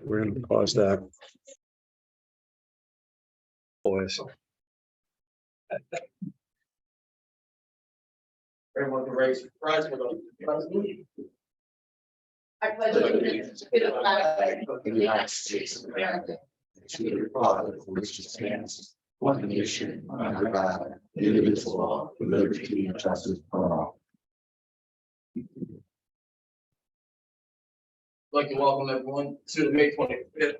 We're gonna pause that. Boys. Everyone can raise your prize for the. I pledge allegiance to the flag of the United States of America, to the republic for which it stands, one nation, under God, indivisible, with liberty and justice for all. I'd like to welcome everyone to the May 25th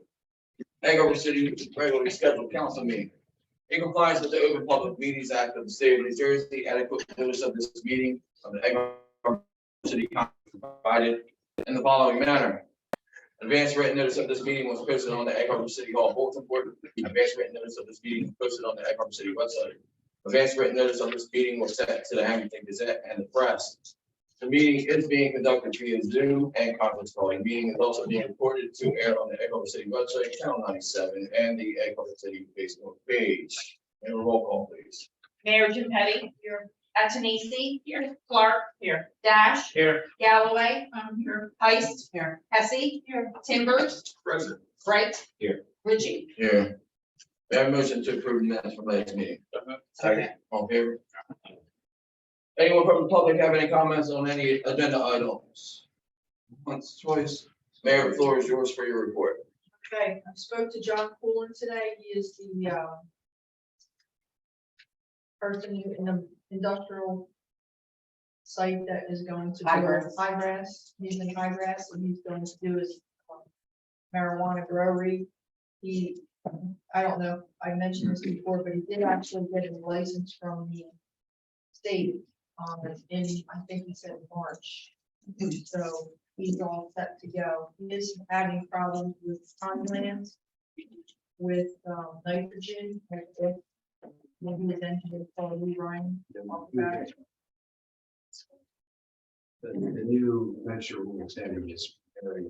Andover City regularly scheduled council meeting. In compliance with the Open Public Meetings Act of the State of New Jersey, adequate notice of this meeting of the Andover City Council provided in the following manner. Advanced written notice of this meeting was posted on the Egg Harbor City Hall bulletin board. Advanced written notice of this meeting was posted on the Egg Harbor City website. Advanced written notice of this meeting was sent to the Hamilton Gazette and the press. The meeting is being conducted via Zoom and conference call. The meeting is also being recorded to air on the Egg Harbor City website, Channel 97, and the Egg Harbor City Facebook page. And a roll call, please. Mayor Jim Petty. Here. Antonisi. Here. Clark. Here. Dash. Here. Galloway. Here. Heist. Here. Hesse. Here. Timbers. Present. Bright. Here. Ritchie. Here. May I have a motion to approve the minutes from last meeting? Second. All in favor? Anyone from the public have any comments on any agenda items? Once, twice. Mayor, the floor is yours for your report. Okay, I spoke to John Pullen today. He is the person in the industrial site that is going to do high grass. He's in high grass, and he's going to do his marijuana growery. He, I don't know, I mentioned this before, but he did actually get his license from the state in, I think he said March. So he's all set to go. He is having problems with farmlands, with nitrogen, and with maybe his engineer probably Ryan. The new venture rule standard is very.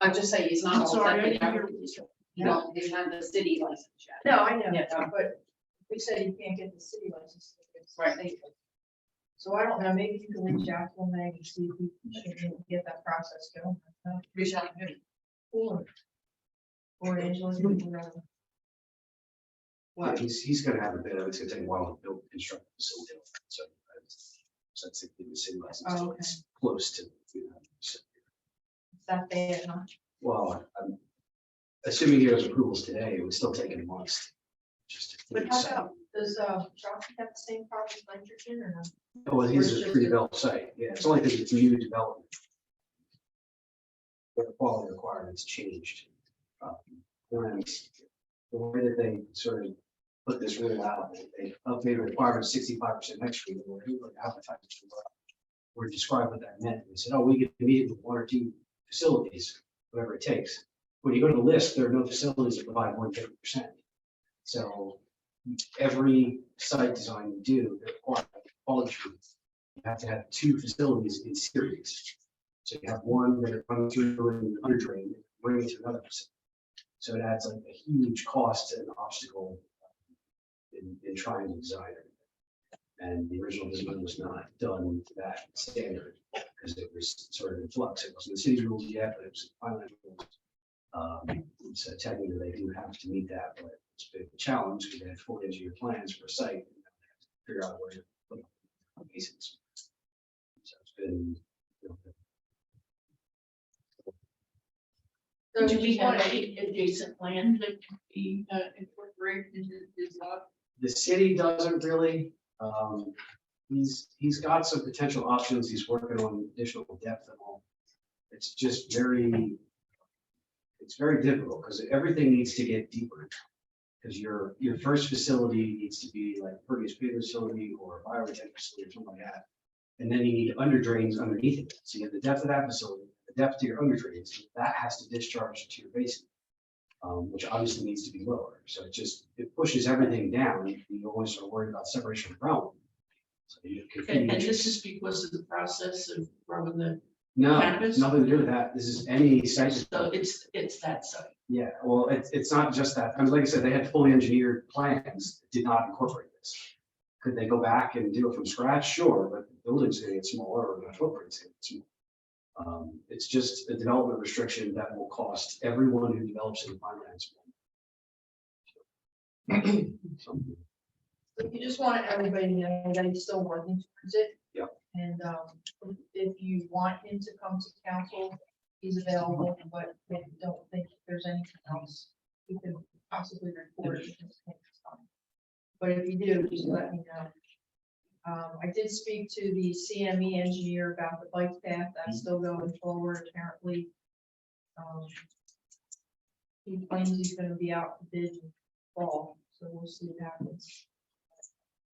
I'll just say he's not. I'm all sorry, set I yet. didn't hear what you said. No, he's not the city license yet. No, I know, Yeah. but we said you can't get the city license. Right. So I don't know, maybe you can reach out to him and see if we can get that process going. Reach out to him. Or Angela. Well, he's gonna have a bit of, it's gonna take a while to build, construct the facility. So that's it, the city license. Oh, okay. It's close to. Is that bad, huh? Well, I'm assuming he has approvals today, it would still take him months. Just to. But how about, does Chauncey have the same problem with nitrogen or not? Oh, well, he's a pre-developed site, yeah, it's only because it's new development. The quality requirements changed. When the way that they sort of put this rule out, they updated requirements 65% next week, or advertised. Or describe what that meant, they said, oh, we get to meet with one or two facilities, whatever it takes. When you go to the list, there are no facilities that provide more than 50%. So every site design you do, they require quality assurance. You have to have two facilities in series. So you have one that runs through an underdrain, bring it to another facility. So it adds like a huge cost and obstacle in trying to design it. And the original design was not done to that standard because it was sort of in flux. It wasn't the city's rules yet, but it was finally rules. So technically they do have to meet that, but it's a big challenge because they have 4 engineer plans for a site. And they have to figure out where to put pieces. So it's been. So Do we just have wanna- any adjacent land that can be incorporated into this lot? The city doesn't really. He's got some potential options. He's working on additional depth and all. It's just it's very difficult because everything needs to get deeper. Because your first facility needs to be like pervious pavement facility or a bioretention facility or something like that. And then you need under drains underneath it. So you have the depth of that facility, the depth to your under drains, that has to discharge to your basin. Which obviously needs to be lower. So it pushes everything down. You always sort of worry about separation of ground. So you And this is because of the process of running the, no, campus? nothing to do with that. This is any site. so it's that site. Yeah, well, it's not just that. I mean, like I said, they had fully engineered plans that did not incorporate this. Could they go back and do it from scratch? Sure, but the building's gonna get smaller or the footprint's gonna get smaller. It's just a development restriction that will cost everyone who develops in finance. So, But you just want everybody to know that he's still working towards it. Yep. And, if you want him to come to council, he's available, but I don't think there's anything else he can possibly report. at this point in time. But if you do, just let me know. I did speak to the CME engineer about the bike path. That's still going forward apparently. He claims he's gonna be out for bid in fall, so we'll see what happens.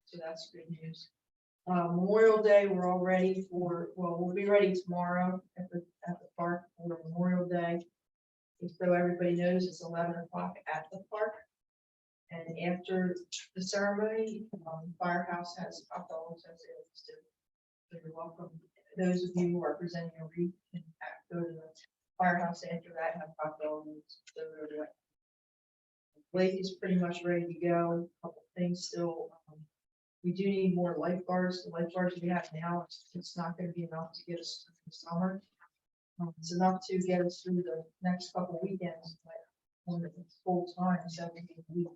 So that's good news. Memorial Day, we're all ready for, well, we'll be ready tomorrow at the park for Memorial Day. Just so everybody knows, it's 11 o'clock at the park. And after the ceremony, Firehouse has hot dogs as it is too. So you're welcome. Those of you who are presenting a wreath can go to the firehouse after that and have hot dogs. Lake is pretty much ready to go. A couple things still. We do need more lifeguards. The lifeguards we have now, it's not going to be enough to get us through the summer. It's enough to get us through the next couple weekends, but when it's full time, 7 days a week.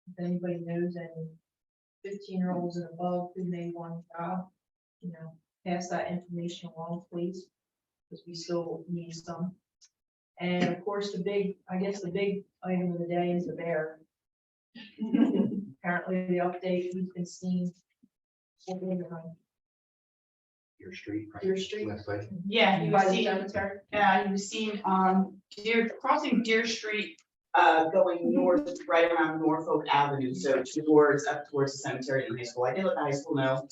If anybody knows any 15-year-olds and above who may want a job, pass that information along, please, because we still need some. And of course, the big item of the day is the bear. Apparently, the update we've been seeing. Your street. right? Deer Street. Left way. Yeah, he By was the seen, cemetery. yeah, he was seen on crossing Deer Street, going north, right around Norfolk Avenue, so up towards the cemetery and high school. I did let the high school know,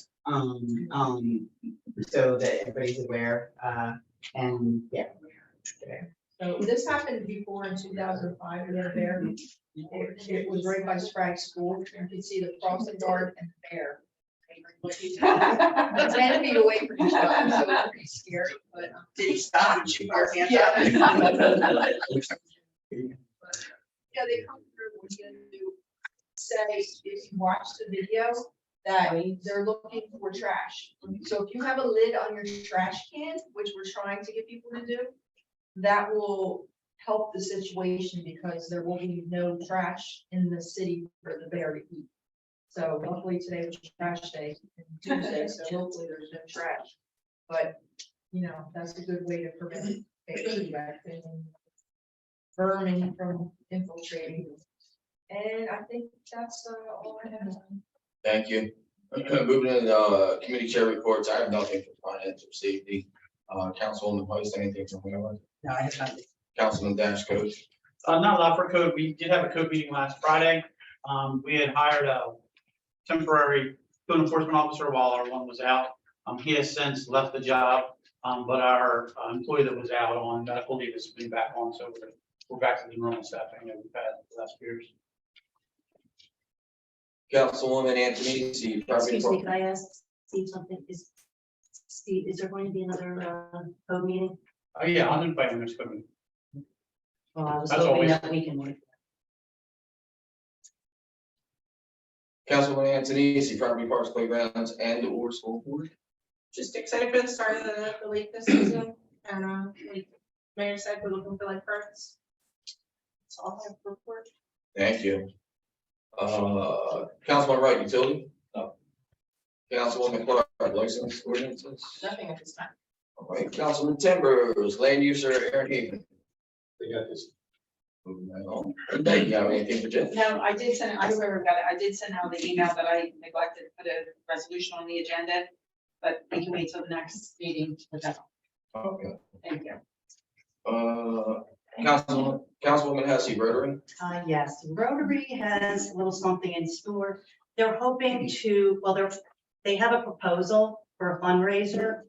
so that everybody's aware, and yeah. So this happened before in 2005, we had a bear. It was right by Sprague School. You can see the crossing guard and the bear. It's 10 feet away from each other, so it's pretty scary, but. Did he stop and shoot our hands Yeah. up? Yeah, they come through, what you're gonna do, say, if you watch the video, that they're looking for trash. So if you have a lid on your trash can, which we're trying to get people to do, that will help the situation because there will be no trash in the city for the bear to eat. So luckily today was trash day, and Tuesday, so hopefully there's no trash. But, that's a good way to prevent bacteria and vermin from infiltrating. And I think that's all I have. Thank you. Moving into committee chair reports, I have nothing for finance or safety. Councilwoman Post, anything from whoever? No, I have nothing. Councilman Dash, coach. Not a lot for code. We did have a code meeting last Friday. We had hired a temporary code enforcement officer while our one was out. He has since left the job, but our employee that was out on medical leave has been back on, so we're back to the normal staffing that we've had the last few years. Councilwoman Antonisi, property Excuse me, could department. I ask Steve something? Steve, is there going to be another code meeting? Oh, yeah, I'm inviting next code meeting. Well, I was That's hoping always- that we can wait. Councilwoman Antonisi, property parks, playgrounds, and or school board. Just excited for the start of the lake this season, and, like Mayor said, we're looking for like birds. That's all I have to report. Thank you. Councilman Wright, utility? No. Councilwoman Clark, license ordinances? Nothing at this time. All right, Councilman Timbers, land use or air haven? They got this. Moving right on. Thank you. Have anything for Jim? No, I did send, I remember got it, I did send out the email that I neglected to put a resolution on the agenda, but we can wait till the next meeting with that. Okay. Thank you. Councilwoman Hesse, Rotary? Yes, Rotary has a little something in store. They're hoping to, they have a proposal for a fundraiser.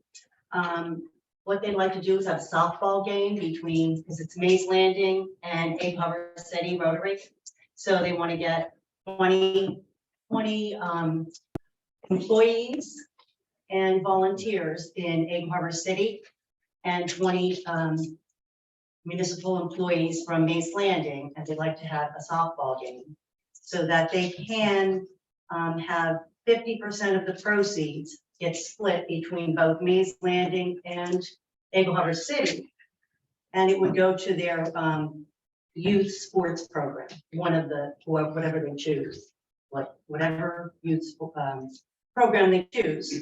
What they'd like to do is have a softball game between, because it's Mays Landing and Egg Harbor City Rotary. So they want to get 20 employees and volunteers in Egg Harbor City and 20 municipal employees from Mays Landing, and they'd like to have a softball game so that they can have 50% of the proceeds get split between both Mays Landing and Eagle Harbor City. And it would go to their youth sports program, one of the, or whatever they choose, whatever youth program they choose.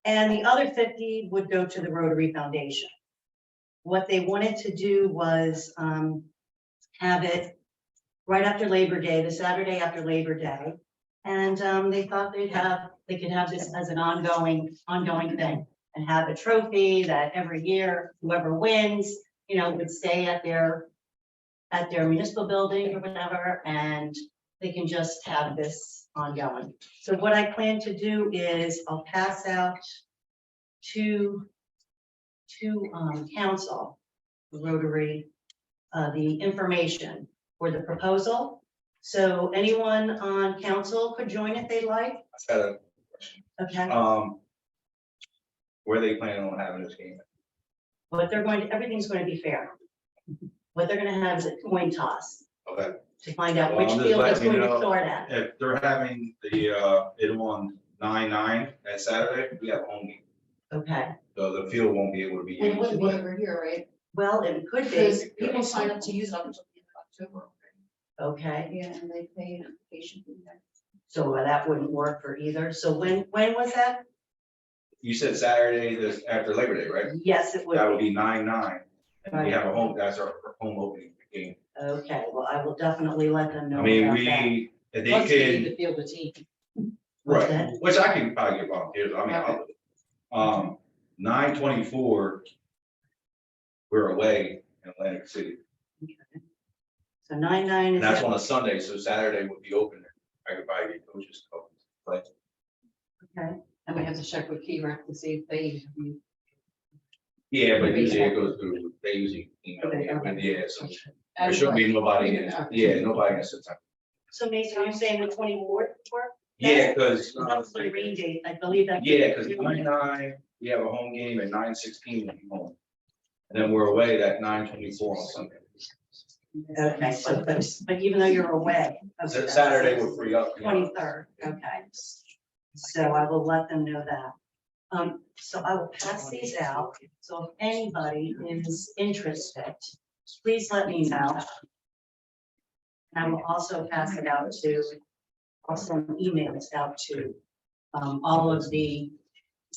And the other 50 would go to the Rotary Foundation. What they wanted to do was have it right after Labor Day, the Saturday after Labor Day. And they thought they could have this as an ongoing thing and have a trophy that every year, whoever wins, you know, would stay at their municipal building or whatever, and they can just have this ongoing. So what I plan to do is I'll pass out to council, the Rotary, the information for the proposal. So anyone on council could join if they like. I got a question. Okay, Where are they planning on having this game? everything's going to be fair. What they're going to have is a coin toss Okay. to find out Well, which I'm just field is letting you going to know. start at. If they're having the, it on 9/9 that Saturday, we have home game. Okay, So the field won't be able to be It used. wouldn't be over here, right? well, it could Because be, people sign up to use it up until the end of October. okay, Yeah, and they pay an application fee there. so that wouldn't work for either. So when was that? You said Saturday, this after Labor Day, right? Yes, it That would would be. be 9/9. And we Right. have a home, that's our home opening game. Okay, well, I will definitely let them know I mean, about that. if they Plus, we need can, to field a team. What's right, that? which I can probably get volunteers, I mean, I'll, 9/24, we're away in Atlantic City. So 9/9 And is. that's it. on a Sunday, so Saturday would be open. I could probably get coaches to play. Okay, And we have to check with Key Rec to see if they. Yeah, but usually it goes through, they usually email Okay, me, but okay. yeah, so there shouldn't be nobody in, nobody in September. so Mason, you're saying the 24th work? Yeah, because, That's the rain date, I believe that. yeah, because 9/9, we have a home game, and 9/16 we'll be home. And then we're away that 9/24 on Sunday. Okay, so, but even though you're away. okay, that's Saturday we're free up. 23rd, okay. So I will let them know that. So I will pass these out, so if anybody is interested, please let me know. And I will also pass it out to, I'll send emails out to, all of the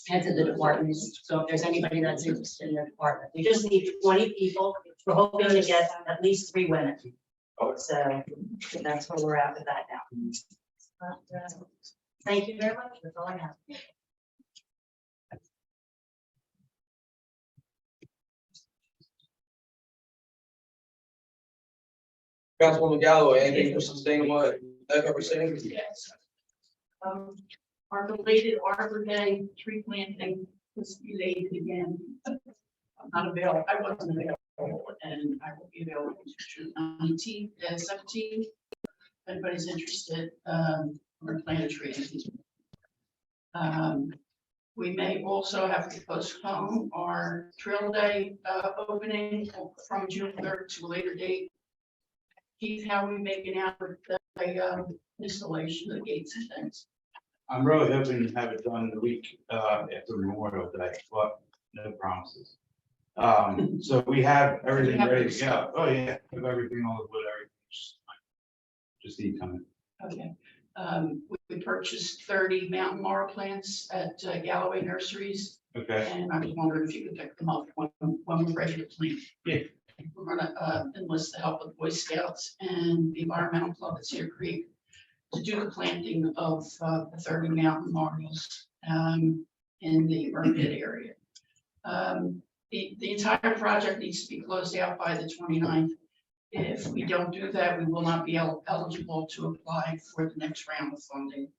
heads of the departments. So if there's anybody that's interested in the department, we just need 20 people. We're hoping to get at least 3 women. So that's where we're at with that now. But, thank you very much. That's all I have. Councilwoman Galloway, anything for sustainable eco-percent? Yes. Our belated Arbor Day tree planting was delayed again. I'm not available, I wasn't available, and I will be available June 19th and 17th. If anybody's interested, we're gonna plant a tree. We may also have to postpone our Trail Day opening from June 3rd to a later date. Keith, how are we making out with the installation of the gates and things? I'm really hoping to have it done the week after Memorial Day, but no promises. So we have everything ready to go. Oh, yeah, we have everything on the wood, everything. Just need time. Okay. We purchased 30 mountain laurel plants at Galloway Nurseries, Okay, and I was wondering if you could pick them up when we're ready to plant. Yeah. We're gonna enlist the help of Boy Scouts and the Environmental Club at Cedar Creek to do the planting of the 30 mountain laurels in the burn pit area. The entire project needs to be closed out by the 29th. If we don't do that, we will not be eligible to apply for the next round of funding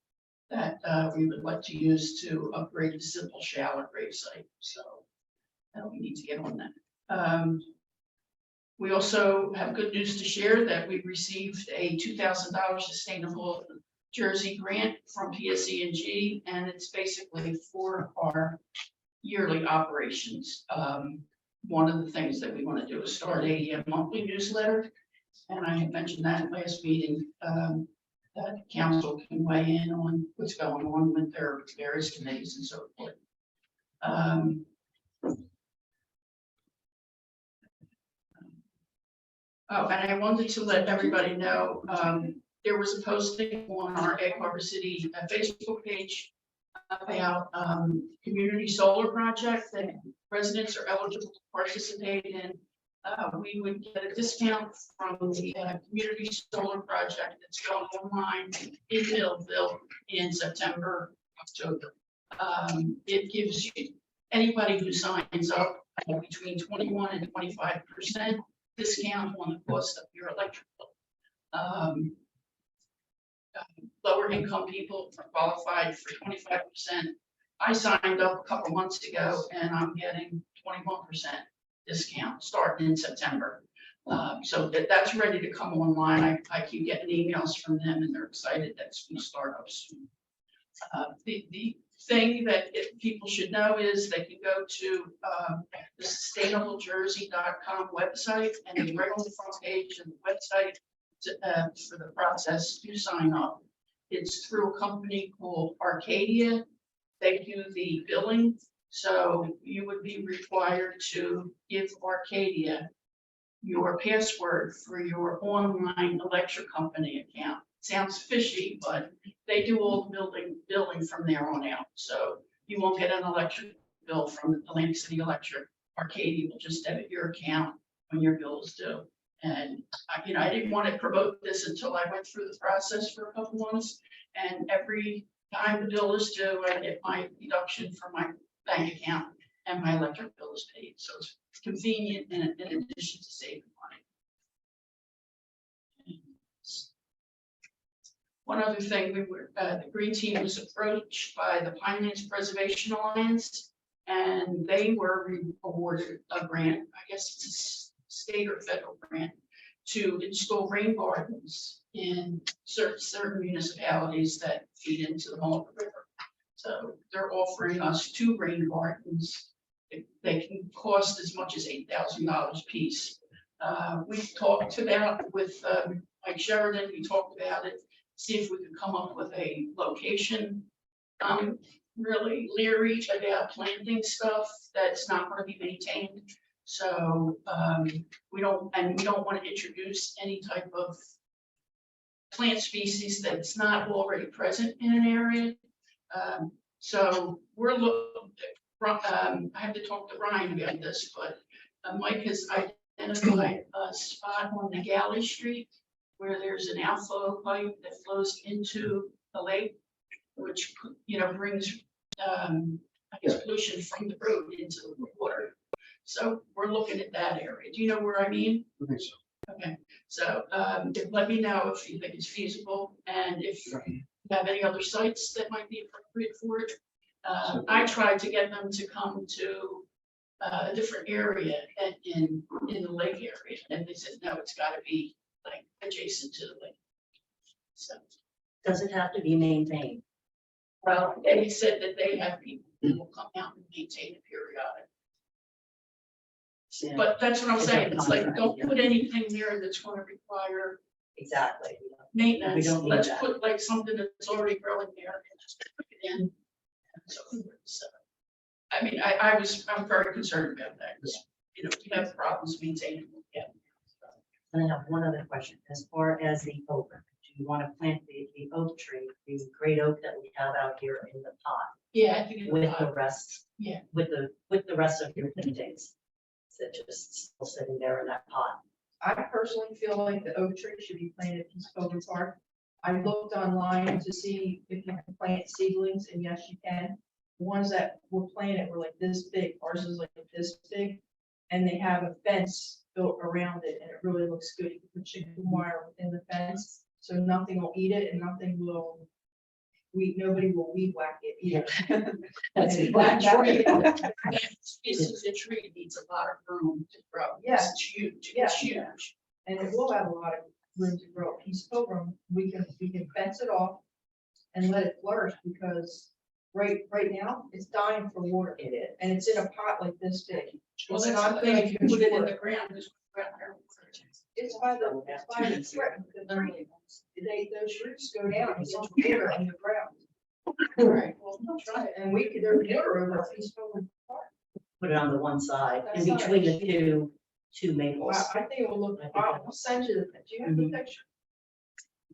that we would like to use to upgrade the Simple Shower gravesite. So we need to get on that. We also have good news to share that we received a $2,000 Sustainable Jersey grant from PSE&G, and it's basically for our yearly operations. One of the things that we want to do is start a monthly newsletter, and I had mentioned that last meeting. that council can weigh in on what's going on with their various committees and so forth. Oh, and I wanted to let everybody know, there was a posting on our Egg Harbor City Facebook page about, community solar project that residents are eligible to participate in. We would get a discount from the, community solar project that's going online in Millville in September, October. It gives you, anybody who signs up, between 21 and 25% discount on the cost of your electric bill. Lower income people are qualified for 25%. I signed up a couple months ago and I'm getting 21% discount starting in September. So that's ready to come online. I keep getting emails from them and they're excited that's going to start up soon. The thing that people should know is they can go to the sustainablejersey.com website and right on the front page of the website for the process to sign up. It's through a company called Arcadia. They do the billing, so you would be required to give Arcadia your password for your online electric company account. Sounds fishy, but they do all the billing from there on out. So you won't get an electric bill from Atlantic City Electric. Arcadia will just debit your account when your bill is due. And I didn't want to promote this until I went through the process for a couple months. And every time the bill is due, I get my deduction from my bank account and my electric bill is paid. So it's convenient in addition to saving money. One other thing, the Green Team was approached by the Pinelands Preservation Alliance, and they were awarded a grant, I guess it's a state or federal grant, to install rain gardens in certain municipalities that feed into the Mulligan River. So they're offering us 2 rain gardens. They can cost as much as $8,000 a piece. We've talked about with Mike Sheridan, we talked about it, see if we could come up with a location. I'm really leery about planting stuff that's not going to be maintained. So we don't want to introduce any type of plant species that's not already present in an area. So we're looking, I have to talk to Ryan about this, but Mike has identified a spot on the Galley Street where there's an outflow pipe that flows into the lake, which, brings, I guess, pollution from the road into the water. So we're looking at that area. Do you know where I mean? I think so. Okay, so let me know if you think it's feasible and if you have any other sites that might be appropriate for it. I tried to get them to come to a different area in the lake area, and they said, no, it's got to be like adjacent to the lake. So, Does it have to be maintained? well, they said that they have people who will come out and maintain it periodically. Yeah, But that's what I'm saying. It's like, don't put anything there that's going to require exactly. maintenance. We don't need Let's that. put like something that's already growing there and just put it in. And so forth. So, I mean, I'm very concerned about that because, we have problems maintaining. Yeah. And I have one other question. As far as the oak, do you want to plant the oak tree, the great oak that we have out here in the pot Yeah, I think it's with the rest? Yeah. With the rest of your plantings? Is it just still sitting there in that pot? I personally feel like the oak tree should be planted at Peace Cove Park. I looked online to see if you can plant seedlings, and yes, you can. The ones that were planted were like this big, ours is like this big, and they have a fence built around it, and it really looks good. You can put chicken wire within the fence, so nothing will eat it, and nobody will weed whack it either. That's And That that- tree, species of tree needs a lot of room to grow. Yeah. It's huge. It's Yeah. huge. And it will have a lot of room to grow. Peace Pilgrim, we can fence it off and let it flourish, because right now, it's dying for water. It is. And it's in a pot like this big. Well, It's that's not the thing, if you good put it in for the ground, there's ground there. It's by the threat, because those roots go down, it's on water on the ground. Right, well, try it, and there's water over at Peaceful Park. Put it on the one side, in That's not between an the issue. two maples. Wow, I think it will look, I'll send you the, do you have the picture?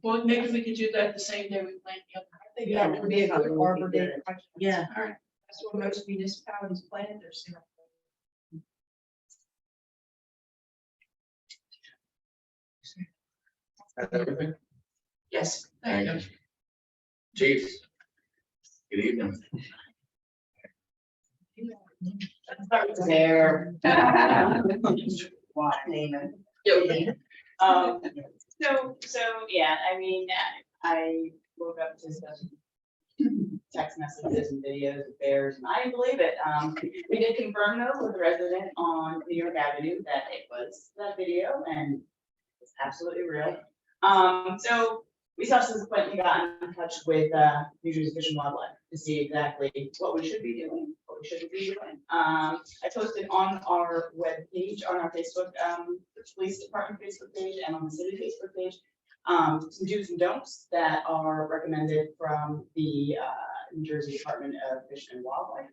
Well, maybe we could do that the same day we plant the other. I think that would be a good Arbor Day. Yeah. All right. That's what most municipalities plant their stuff. That's everything. Yes, there you go. Chief. Good evening. There. Why name it? So, yeah, I mean, I woke up to some text messages and videos of bears, and I didn't believe it. We did confirm though with the resident on New York Avenue that it was that video, and it's absolutely real. So we subsequently got in touch with New Jersey Fish and Wildlife to see exactly what we should be doing, what we shouldn't be doing. I posted on our webpage, on our Facebook, police department Facebook page, and on the city Facebook page, some do's and don'ts that are recommended from the New Jersey Department of Fish and Wildlife.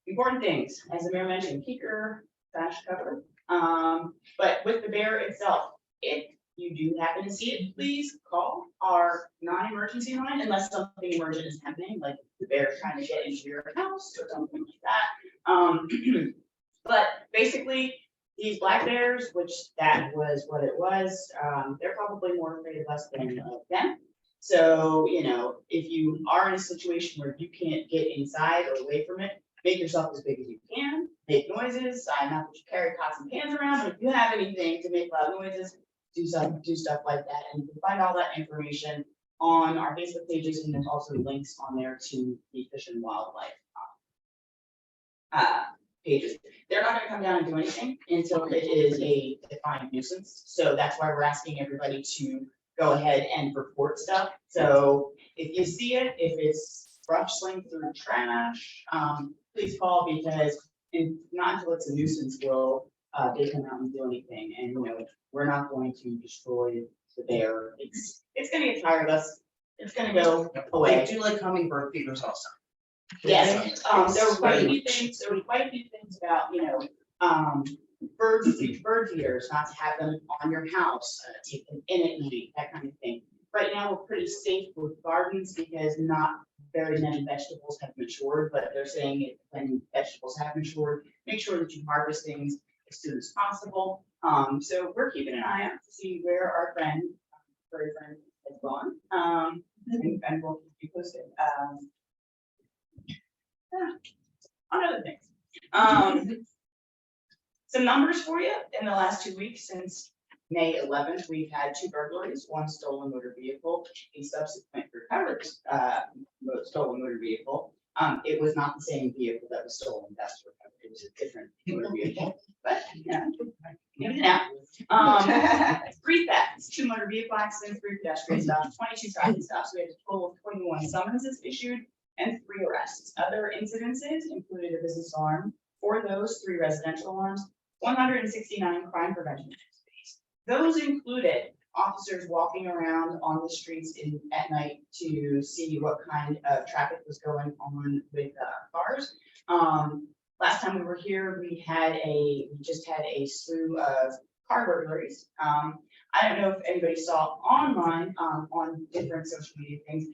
Important things, as the mayor mentioned, keep your trash covered. But with the bear itself, if you do happen to see it, please call our non-emergency line unless something emergent is happening, like the bear trying to get into your house or something like that. But basically, these black bears, which that was what it was, they're probably more afraid of us than of them. So, you know, if you are in a situation where you can't get inside or away from it, make yourself as big as you can, make noises. I'm not that you carry pots and pans around, but if you have anything to make loud noises, do stuff like that. And you can find all that information on our Facebook pages, and there's also links on there to the Fish and Wildlife pages. They're not gonna come down and do anything until it is a defined nuisance. So that's why we're asking everybody to go ahead and report stuff. So if you see it, if it's rustling through trash, please call, because not until it's a nuisance will they come out and do anything. And you know, we're not going to destroy the bear. It's gonna get tired of us. It's gonna go away. I do like hummingbird feeders also. Yes, there were quite a few things, about, you know, bird feeders, not to have them on your house, take them in at night, that kind of thing. Right now, we're pretty safe with gardens because not very many vegetables have matured, but they're saying it when vegetables have matured, make sure that you harvest things as soon as possible. So we're keeping an eye out to see where our furry friend has gone. And we'll keep you posted. On other things. Some numbers for you. In the last 2 weeks since May 11th, we've had 2 burglaries, 1 stolen motor vehicle, a subsequent recovered stolen motor vehicle. It was not the same vehicle that was stolen. That's recovered. It was a different motor vehicle, but yeah, even now. 3 thefts, 2 motor vehicle accidents, 3 pedestrian stops, 22 traffic stops. We had a total of 21 summonses issued and 3 arrests. Other incidences included a business alarm, 4 of those, 3 residential alarms, 169 crime prevention. Those included officers walking around on the streets at night to see what kind of traffic was going on with cars. Last time we were here, we just had a slew of car burglaries. I don't know if anybody saw online on different social media things.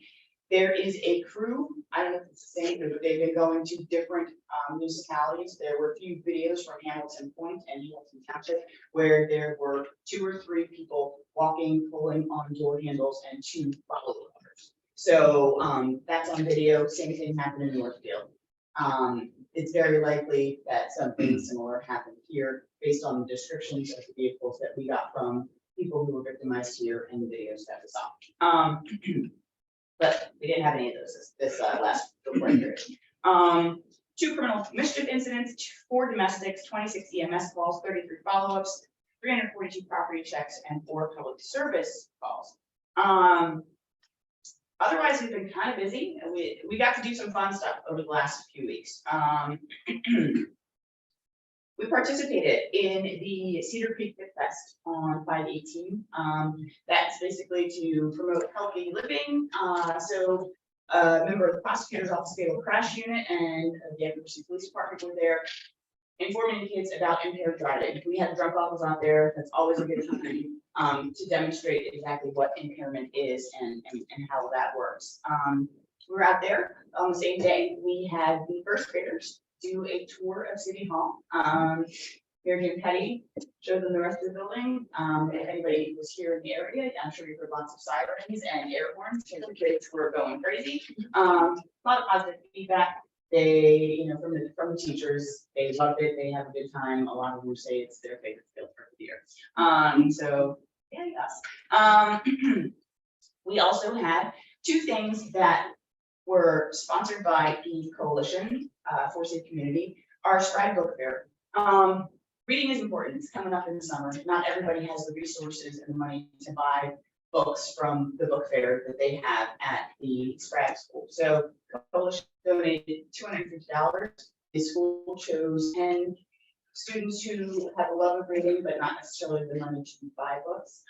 There is a crew, I don't know if it's the same, but they've been going to different municipalities. There were a few videos from Hamilton Point and Hamilton Township where there were 2 or 3 people walking, pulling on door handles, and 2 bottle openers. So that's on video. Same thing happened in Northfield. It's very likely that something similar happened here based on the descriptions of the vehicles that we got from people who were victimized here and the videos that we saw. But we didn't have any of those this last reporting period. 2 criminal mischief incidents, 4 domestics, 26 EMS calls, 33 follow-ups, 342 property checks, and 4 public service calls. Otherwise, we've been kind of busy. We got to do some fun stuff over the last few weeks. We participated in the Cedar Creek Fit Fest on 5/18. That's basically to promote healthy living. So a member of the prosecutor's office, fatal crash unit, and the Edinburgh City Police Department were there, informing the kids about impaired driving. We had drunk uncles out there. That's always a good time to demonstrate exactly what impairment is and how that works. We were out there on the same day. We had the first graders do a tour of City Hall. Mayor Jim Petty showed them the rest of the building. If anybody was here in the area, I'm sure you heard lots of sirens and air horns, so the kids were going crazy. A lot of positive feedback. They, you know, from the teachers, they loved it. They have a good time. A lot of them say it's their favorite field for the year. So yeah, yes. We also had two things that were sponsored by the Coalition for Safe Community. Our Stride Book Fair. Reading is important. It's coming up in the summer. Not everybody has the resources and the money to buy books from the book fair that they have at the Sprague School. So Coalition donated $250. The school chose 10 students who have a love of reading, but not necessarily the money to buy books.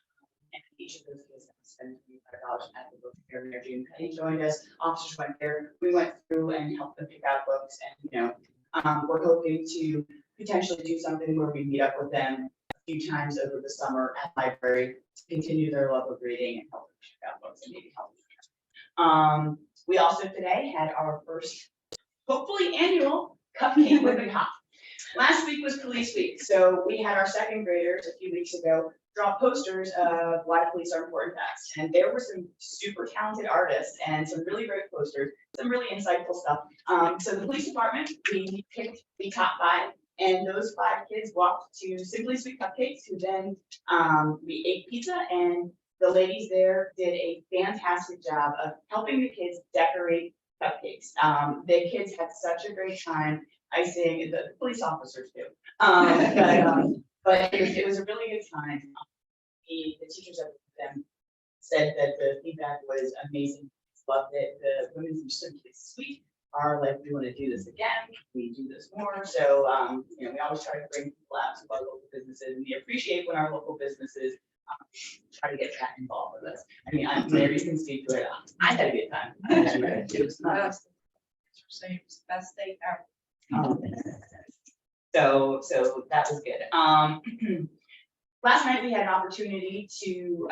And each of those kids spent $25 at the book fair. Mayor June Petty joined us. Officers went there. We went through and helped them pick out books. And you know, we're hoping to potentially do something where we meet up with them a few times over the summer at the library to continue their love of reading and help them check out books and maybe help them. We also today had our first, hopefully annual Cupcake with a Cop. Last week was Police Week, so we had our second graders a few weeks ago draw posters of why police are important to us. And there were some super talented artists and some really great posters, some really insightful stuff. So the police department, we picked the top 5. And those 5 kids walked to Simply Sweet Cupcakes, who then we ate pizza, and the ladies there did a fantastic job of helping the kids decorate cupcakes. The kids had such a great time. Icing, the police officers do. But it was a really good time. The teachers of them said that the feedback was amazing. Loved it. The women from Simply Sweet are like, we want to do this again. We do this more. So, you know, we always try to bring people out to our local businesses, and we appreciate when our local businesses try to get that involved with us. I mean, Mary can speak to it. I had a good time. It was nice. Best day ever. So that was good. Last night we had an opportunity to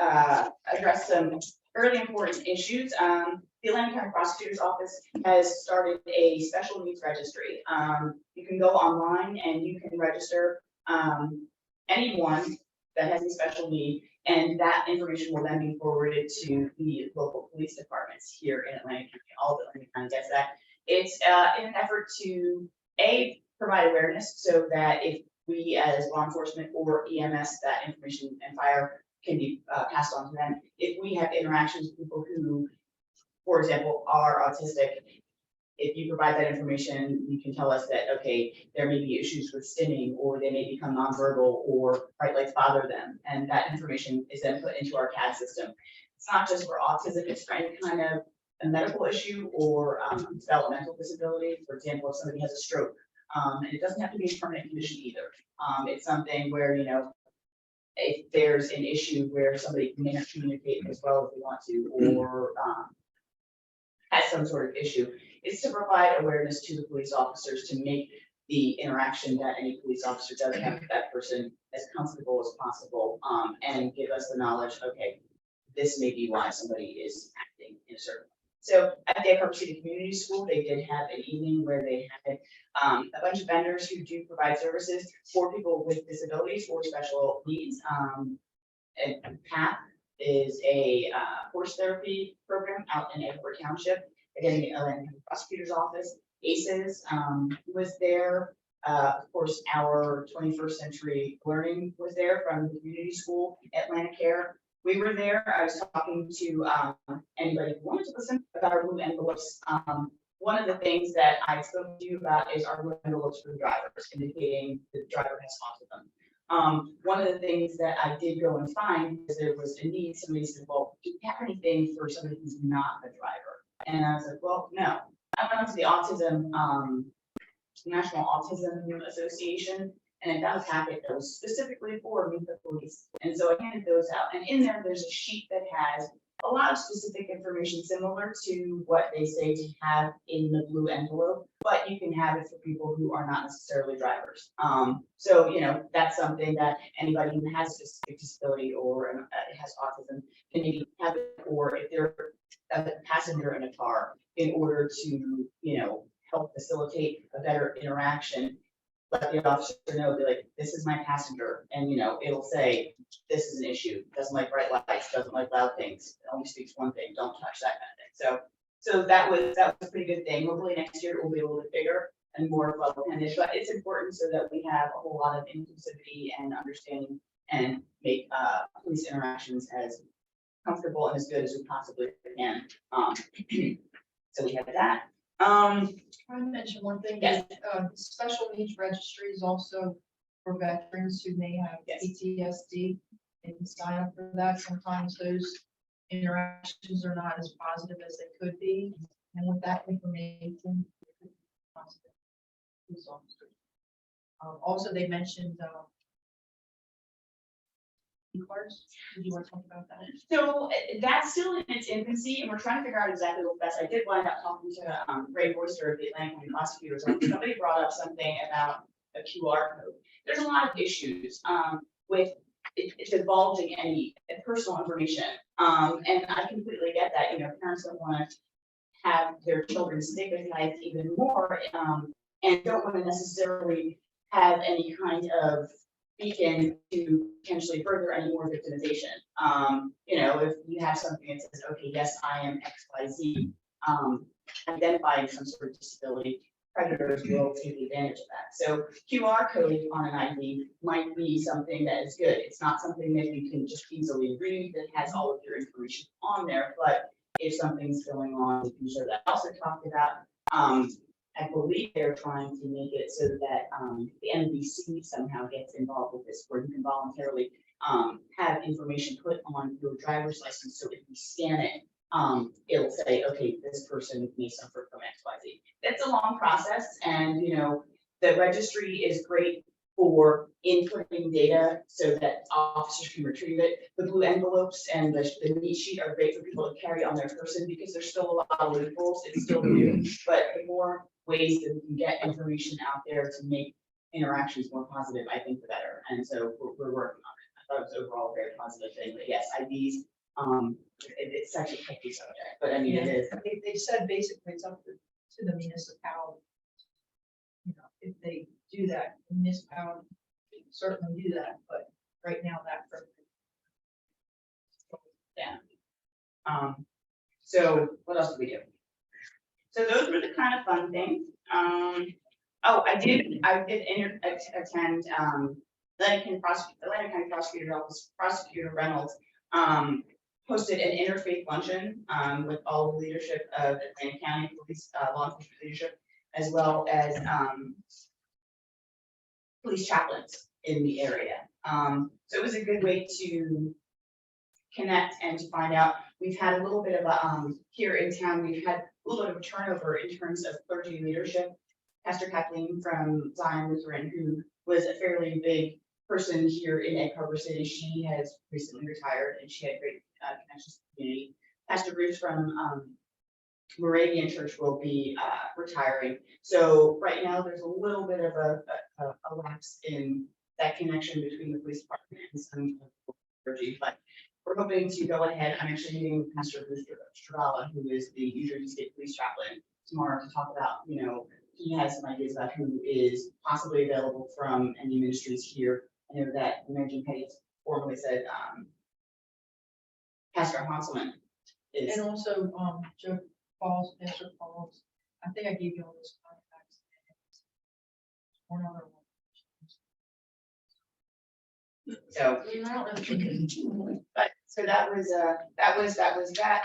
address some really important issues. The Atlanta County Prosecutor's Office has started a special needs registry. You can go online and you can register anyone that has a special need, and that information will then be forwarded to the local police departments here in Atlanta County. All of Atlanta County gets that. It's in an effort to provide awareness so that if we as law enforcement or EMS, that information and fire can be passed on to them. If we have interactions with people who, for example, are autistic, if you provide that information, you can tell us that, okay, there may be issues with stimming, or they may become nonverbal, or bright lights bother them. And that information is then put into our CAD system. It's not just for autism, it's for any kind of a medical issue or developmental disability. For example, if somebody has a stroke, and it doesn't have to be a permanent condition either. It's something where, you know, if there's an issue where somebody may not communicate as well as they want to, or has some sort of issue, is to provide awareness to the police officers to make the interaction that any police officer does have with that person as comfortable as possible, and give us the knowledge, okay, this may be why somebody is acting in a certain way. So at the Edinburgh City Community School, they did have an evening where they had a bunch of vendors who do provide services for people with disabilities or special needs. And PATH is a horse therapy program out in Edinburgh Township. Again, the Atlanta Prosecutor's Office, ACES was there. Of course, our 21st Century Learning was there from the community school, Atlanta Care. We were there. I was talking to anybody who wanted to listen about our blue envelopes. One of the things that I spoke to you about is our blue envelopes for the drivers, indicating the driver has autism. One of the things that I did go and find is there was a need. Somebody said, well, do you have anything for somebody who's not a driver? And I was like, well, no. I went up to the National Autism Association, and it got a packet that was specifically for Meet Police. And so I handed those out, and in there, there's a sheet that has a lot of specific information similar to what they say to have in the blue envelope, but you can have it for people who are not necessarily drivers. So, you know, that's something that anybody who has a specific disability or has autism can maybe have it, or if they're a passenger in a car, in order to, you know, help facilitate a better interaction. Let the officer know, be like, this is my passenger, and you know, it'll say, this is an issue, doesn't like bright lights, doesn't like loud things, only speaks one thing, don't touch that kind of thing. So that was a pretty good thing. Hopefully next year it will be a little bit bigger and more level-headed, but it's important so that we have a whole lot of inclusivity and understanding and make police interactions as comfortable and as good as we possibly can. So we have that. Can I mention one thing? Yes. Special needs registry is also for veterans who may have Yes. PTSD. They can sign up for that. Sometimes those interactions are not as positive as they could be. And with that information, it could be positive. Police officers. Also, they mentioned e-cards. Did you want to talk about that? So that's still in its infancy, and we're trying to figure out exactly what best. I did wind up talking to Ray Forster of the Atlanta County Prosecutors Office. Somebody brought up something about a QR code. There's a lot of issues with it divulging any personal information. And I completely get that. You know, parents don't want to have their children stigmatized even more, and don't want to necessarily have any kind of beacon to potentially further any more victimization. You know, if you have something that says, okay, yes, I am XYZ, identifying some sort of disability, predators will take advantage of that. So QR code on an ID might be something that is good. It's not something that you can just easily read that has all of your information on there, but if something's going on, you can show that. I also talked about, I believe they're trying to make it so that the NBC somehow gets involved with this, where you can voluntarily have information put on your driver's license. So if you scan it, it'll say, okay, this person may suffer from XYZ. It's a long process, and you know, the registry is great for inputting data so that officers can retrieve it. The blue envelopes and the neat sheet are great for people to carry on their person because there's still a lot of loopholes. It's still new, but the more ways that we can get information out there to make interactions more positive, I think the better. And so we're working on it. I thought it was overall a very positive thing, but yes, IDs, it's such a tricky subject, but I mean, it is. They said basically it's up to the municipality. You know, if they do that, the municipality can certainly do that, but right now that. Yeah. So what else do we do? So those were the kind of fun things. Oh, I did attend, Atlanta County Prosecutor's Office, Prosecutor Reynolds, hosted an interfaith luncheon, with all the leadership of Atlanta County Police, law enforcement leadership, as well as, police chaplains in the area. So it was a good way to connect and to find out. We've had a little bit of a, here in town, we've had a little bit of turnover in terms of clergy leadership. Pastor Kathleen from Zion Lutheran, who was a fairly big person here in Egg Harbor City, she has recently retired and she had great connections to the community. Pastor Bruce from Moravian Church will be retiring. So right now there's a little bit of a lapse in that connection between the police department and some clergy, but we're hoping to go ahead. I'm actually meeting Pastor Bruce Strala, who is the New Jersey State Police Chaplain, tomorrow to talk about, you know, he has some ideas about who is possibly available from any ministries here. I know that Mary Jane Petty formally said Pastor Hanselman is. And also, Joe Pauls, Pastor Pauls, I think I gave you all those contacts. One other one. So, but so that was that.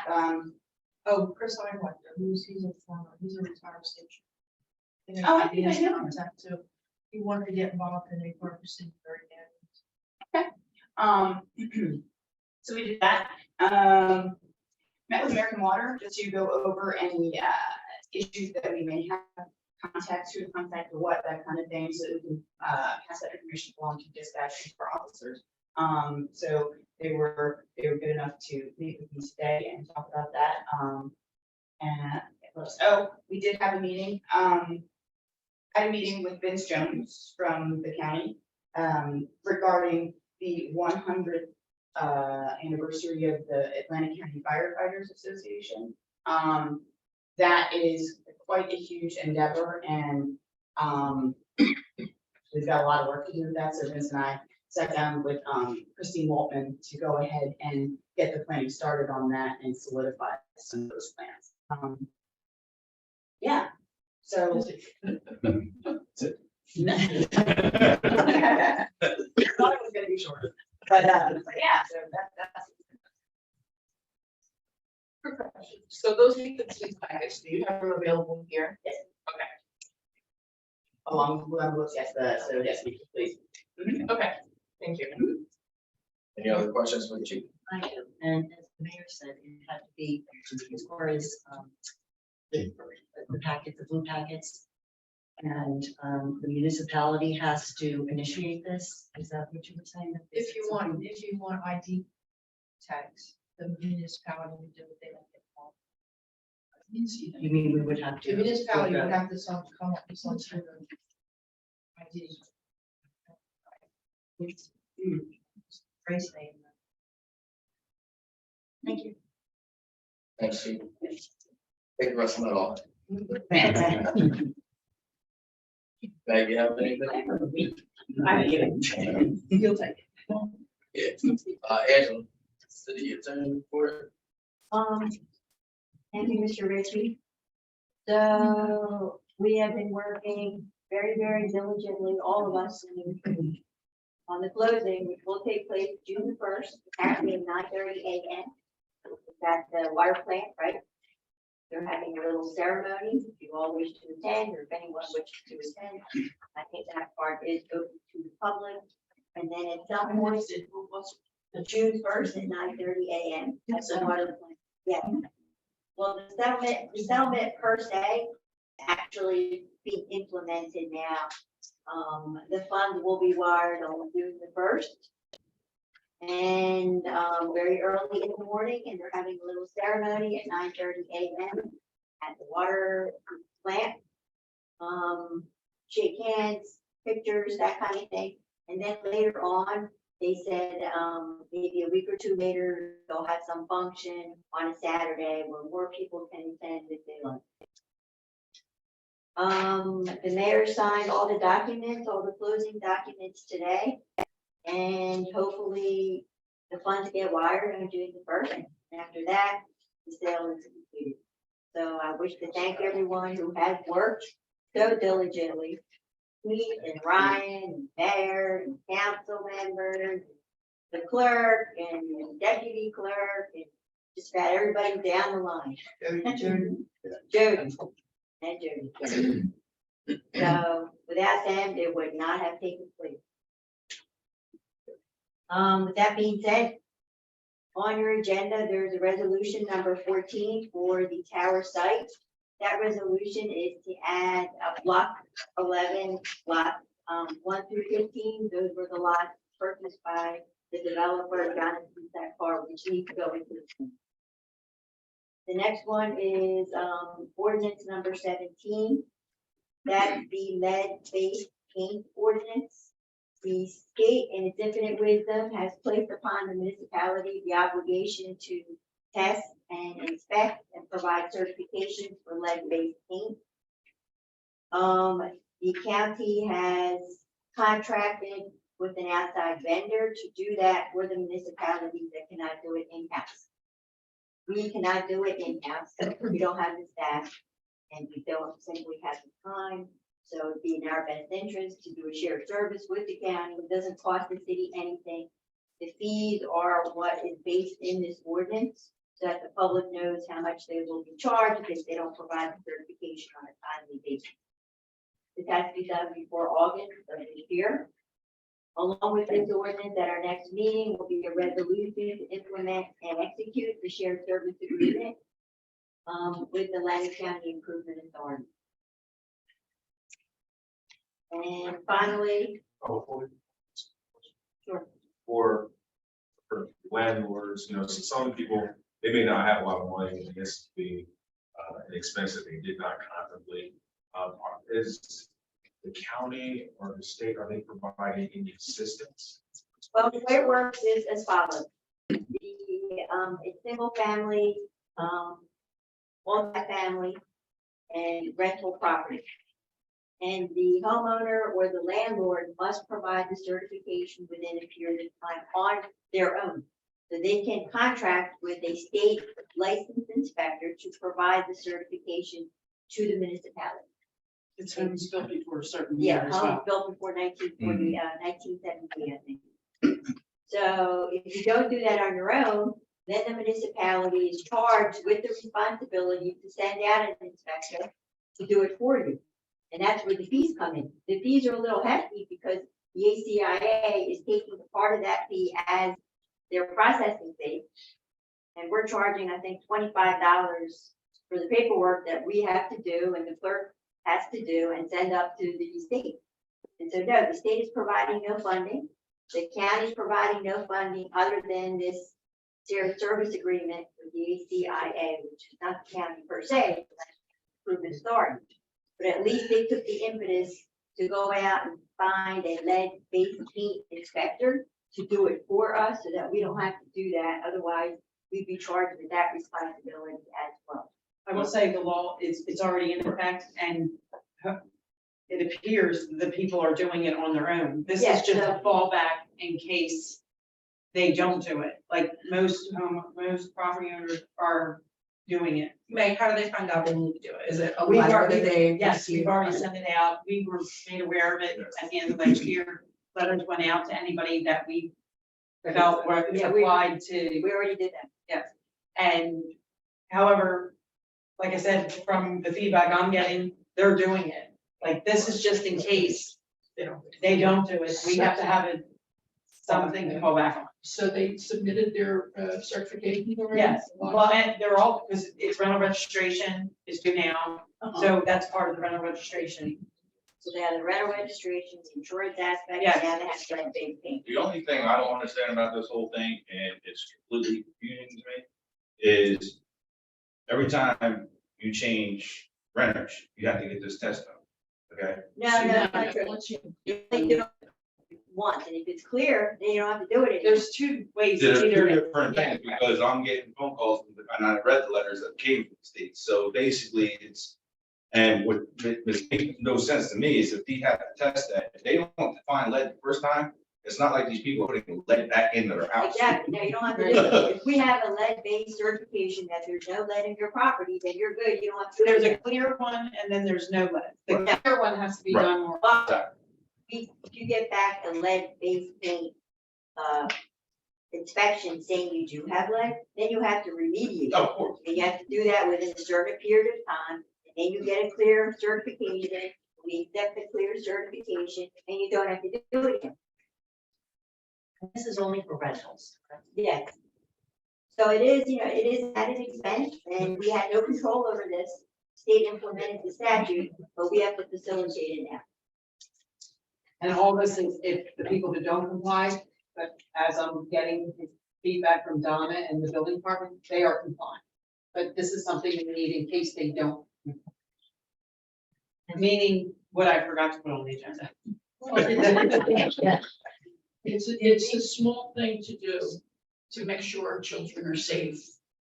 Oh, Chris Einwechter, he's a retired station. Oh, I think I know him. Contact too. He wanted to get involved in a purchasing very bad. So we did that. Met with American Water just to go over any issues that we may have contacts, who to contact or what, that kind of thing, so we can, pass that information along to dispatch and for officers. So they were good enough to meet with me today and talk about that. And, oh, we did have a meeting, I had a meeting with Vince Jones from the county, regarding the 100th anniversary of the Atlantic County Firefighters Association. That is quite a huge endeavor, and we've got a lot of work to do with that. So Vince and I sat down with Christine Waltman to go ahead and get the planning started on that and solidify some of those plans. Yeah, so. Thought it was gonna be short, but yeah, so that's. So those meet the sleep package, do you have them available here? Yes. Okay. Along with, yes, so yes, please. Okay, thank you. Any other questions for the chief? I do, and as the mayor said, it had to be as far as the packet, the blue packets. And the municipality has to initiate this. Is that what you were saying? If you want ID tags, the municipality would do it, they don't get called. You mean we would have to? The municipality would have to come up with some sort of ID. Grace name. Thank you. Thanks, chief. Take the rest of it off. Meg, you have anything? You'll take it. Yeah. Angela, city attorney report. Thank you, Mr. Ritchie. So we have been working very, very diligently, all of us, on the closing, which will take place June 1st, actually at 9:30 a.m. at the water plant, right? They're having a little ceremony, if you all wish to attend, or if anyone wishes to attend. I think that part is open to the public. And then at some point, June 1st at 9:30 a.m. at the water plant. Yeah. Well, the settlement per se actually being implemented now. The funds will be wired on June the 1st. And very early in the morning, and they're having a little ceremony at 9:30 a.m. at the water plant. Shake hands, pictures, that kind of thing. And then later on, they said maybe a week or two later, they'll have some function on a Saturday where more people can attend if they like. The mayor signed all the documents, all the closing documents today. And hopefully the funds get wired on June the 1st. And after that, the sale is completed. So I wish to thank everyone who has worked so diligently. Pete and Ryan, and Mayor, and council members, the clerk, and the deputy clerk, and just about everybody down the line. Jody. And Jody. So without them, it would not have taken place. With that being said, on your agenda, there's a resolution number 14 for the tower site. That resolution is to add a block 11, lot 1 through 15. Those were the lots purchased by the developer, Jonathan Sackar, which need to go into the. The next one is ordinance number 17. That's the lead-based paint ordinance. The state, in its infinite wisdom, has placed upon the municipality the obligation to test and inspect and provide certifications for lead-based paint. The county has contracted with an outside vendor to do that for the municipalities that cannot do it in-house. We cannot do it in-house, we don't have the staff, and we don't simply have the time. So it'd be in our best interest to do a shared service with the county. It doesn't cost the city anything. The fees are what is based in this ordinance, so that the public knows how much they will be charged if they don't provide the certification on a timely basis. This has to be done before August of this year. Along with this ordinance, at our next meeting will be a resolution to implement and execute the shared service agreement with the Atlantic County Improvement Authority. And finally, Hopefully. Sure. For landlords, so some people, they may not have a lot of money, and this would be an expense that they did not contemplate. Is the county or the state, are they providing any assistance? well, the way it works is as follows. It's single family, multifamily, and rental property. And the homeowner or the landlord must provide the certification within a period of time on their own. So they can contract with a state licensed inspector to provide the certification to the municipality. It's homes built before a certain Yeah, year as homes well. built before 1940, 1970, I think. So if you don't do that on your own, then the municipality is charged with the responsibility to send out an inspector to do it for you. And that's where the fees come in. The fees are a little hefty because the ACIA is taking part of that fee as their processing fee. And we're charging, I think, $25 for the paperwork that we have to do and the clerk has to do and send up to the state. And so, no, the state is providing no funding. The county is providing no funding other than this shared service agreement with the ACIA, which is not the county per se, but that's proven authority. But at least they took the impetus to go out and find a lead-based paint inspector to do it for us so that we don't have to do that. Otherwise, we'd be charged with that responsibility as well. I will say the law is, it's already in effect and it appears the people are doing it on their own. This is Yes, just so- a fallback in case they don't do it. Like most property owners are doing it. Meg, how do they find out they need to do it? Is it a We've letter already, that they? yes, receive? we've already sent it out. We were made aware of it at the end of last year. Letters went out to anybody that we felt were Yeah, we- applied to. We already did that. Yes, and however, like I said, from the feedback I'm getting, they're doing it. Like, this is just in case they don't do it, we have to have it, something to fall back on. So they submitted their certification already? Yes, well, and they're all, because it's rental registration is due now, so that's part of the rental registration. So they have the rental registration, the insurance aspect, Yes. and now they have to have big paint. The only thing I don't understand about this whole thing, and it's completely confusing to me, is every time you change renters, you have to get this test done, okay? No, not true. You only do it once, and if it's clear, then you don't have to do it anymore. There's two ways to There's two either. different things, because I'm getting phone calls, and I read the letters that came from the state, so basically it's, and what makes no sense to me is if they have to test that, if they don't find lead the first time, it's not like these people are putting lead back into their house. Exactly, no, you don't have to do it. If we have a lead-based certification that there's no lead in your property, then you're good, you don't have to do There's a it. clear one and then there's no lead. The Yeah. clear one has to be Right. done more. But if you get back a lead-based paint, inspection saying you do have lead, then you have to remediate. Of course. And you have to do that within a certain period of time, and then you get a clear certification, we accept the clear certification, and you don't have to do it again. This is only for rentals. Yes. So it is, it is at an expense, and we had no control over this. State implemented the statute, but we have to facilitate it now. And all this is if the people that don't comply, but as I'm getting feedback from Donna and the building department, they are compliant. But this is something we need in case they don't. Meaning what I forgot to put on the agenda. It's a small thing to do to make sure our children are safe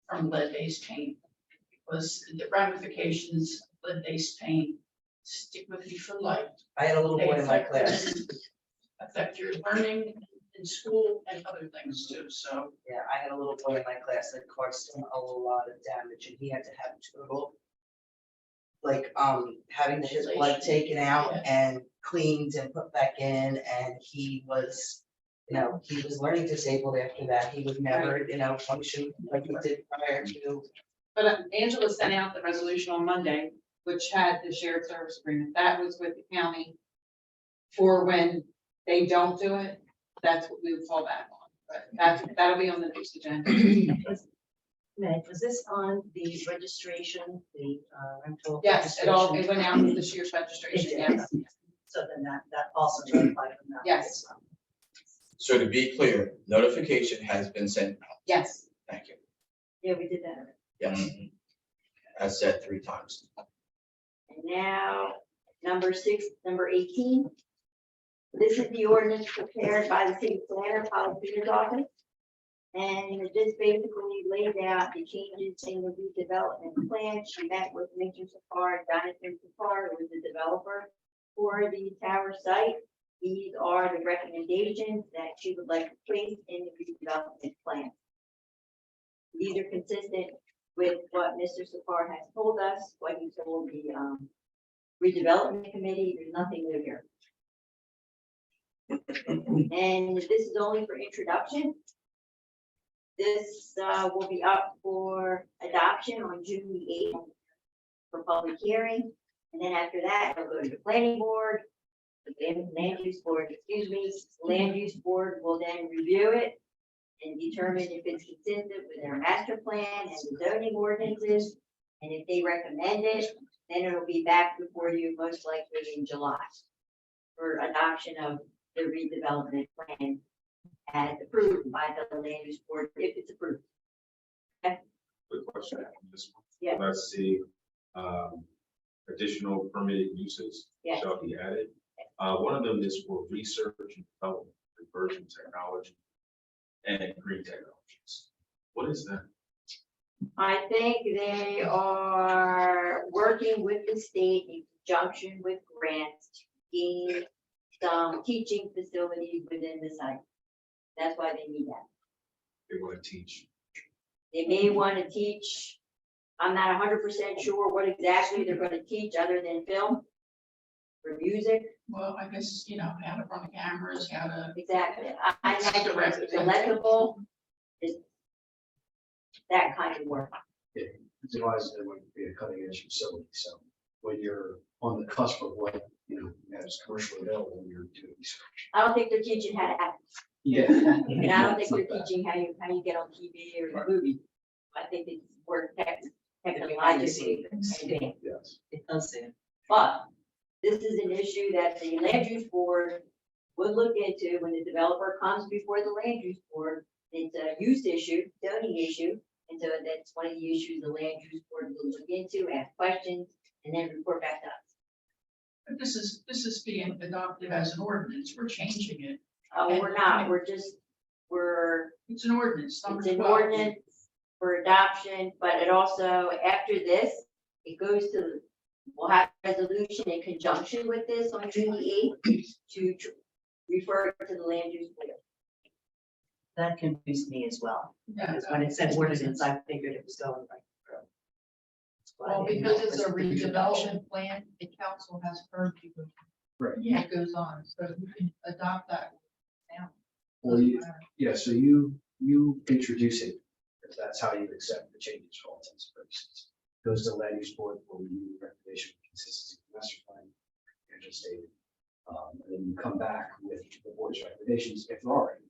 from lead-based paint. Because the ramifications of lead-based paint stick with you for life. I had a little boy in my class. Affect your learning in school and other things too, so. Yeah, I had a little boy in my class that caused him a lot of damage and he had to have total, like, having his blood taken out and cleaned and put back in, and he was, he was learning disabled after that. He would never, function like he did prior to. But Angela sent out the resolution on Monday, which had the shared service agreement. That was with the county for when they don't do it. That's what we would fall back on. But that'll be on the next agenda. Meg, was this on the registration, the rental? Yes, it registration? went out with the shared registration, yes. So then that also notified them that. Yes. So to be clear, notification has been sent out. Yes. Thank you. Yeah, we did that. Yes. As said 3 times. And now, number 18. This is the ordinance prepared by the city planner, policy's office. And this basically laid out the changes in the redevelopment plan. She met with Mr. Safar, Jonathan Safar, who is the developer for the tower site. These are the recommendations that she would like to place in the redevelopment plan. These are consistent with what Mr. Safar has told us, what he told the redevelopment committee. There's nothing new here. And this is only for introduction. This will be up for adoption on June the 8th for public hearing. And then after that, it'll go to the planning board, the land use board, excuse me. Land use board will then review it and determine if it's consistent with their master plan and the zoning ordinances. And if they recommend it, then it'll be back before you most likely in July for adoption of the redevelopment plan as approved by the land use board, if it's approved. Quick question on this one. Yeah. Let's see, additional permitted uses Yes. shall be added. One of them is for research and development, conversion technology, and green technologies. What is that? I think they are working with the state in conjunction with grants to gain some teaching facilities within the site. That's why they need that. They want to teach. They may want to teach, I'm not 100% sure what exactly they're going to teach other than film or music. Well, I guess, how to run cameras, how to. Exactly. I imagine it's electrical, is that kind of work. Otherwise, there wouldn't be a cutting edge facility. So when you're on the cusp of what, as commercially available, you're doing research. I don't think they're teaching how to act. Yeah. And I don't think they're teaching how you get on TV or movie. I think it's work technologically. advanced. Yes. It does say. But this is an issue that the land use board would look into when the developer comes before the land use board. It's a use issue, zoning issue, and so that's one of the issues the land use board will look into, ask questions, and then report back to us. But this is being adopted as an ordinance. We're changing it. We're not, we're It's an ordinance. number it's an 12. ordinance for adoption, but it also, after this, it goes to, we'll have a resolution in conjunction with this on June the 8th to refer to the land use board. That confused me as well. Yeah. Because when it said ordinance, I figured it was going right through. That's why I Well, didn't because know it's it a was introduction. redevelopment plan, the council has heard people. Right. Yeah. It goes on, so you can adopt that now. Well, so you introduce it, if that's how you accept the changes for all intents and purposes. Goes to the land use board for review, recommendation, consistency, with master plan, and just stated. And then you come back with the board's recommendations, if there are any.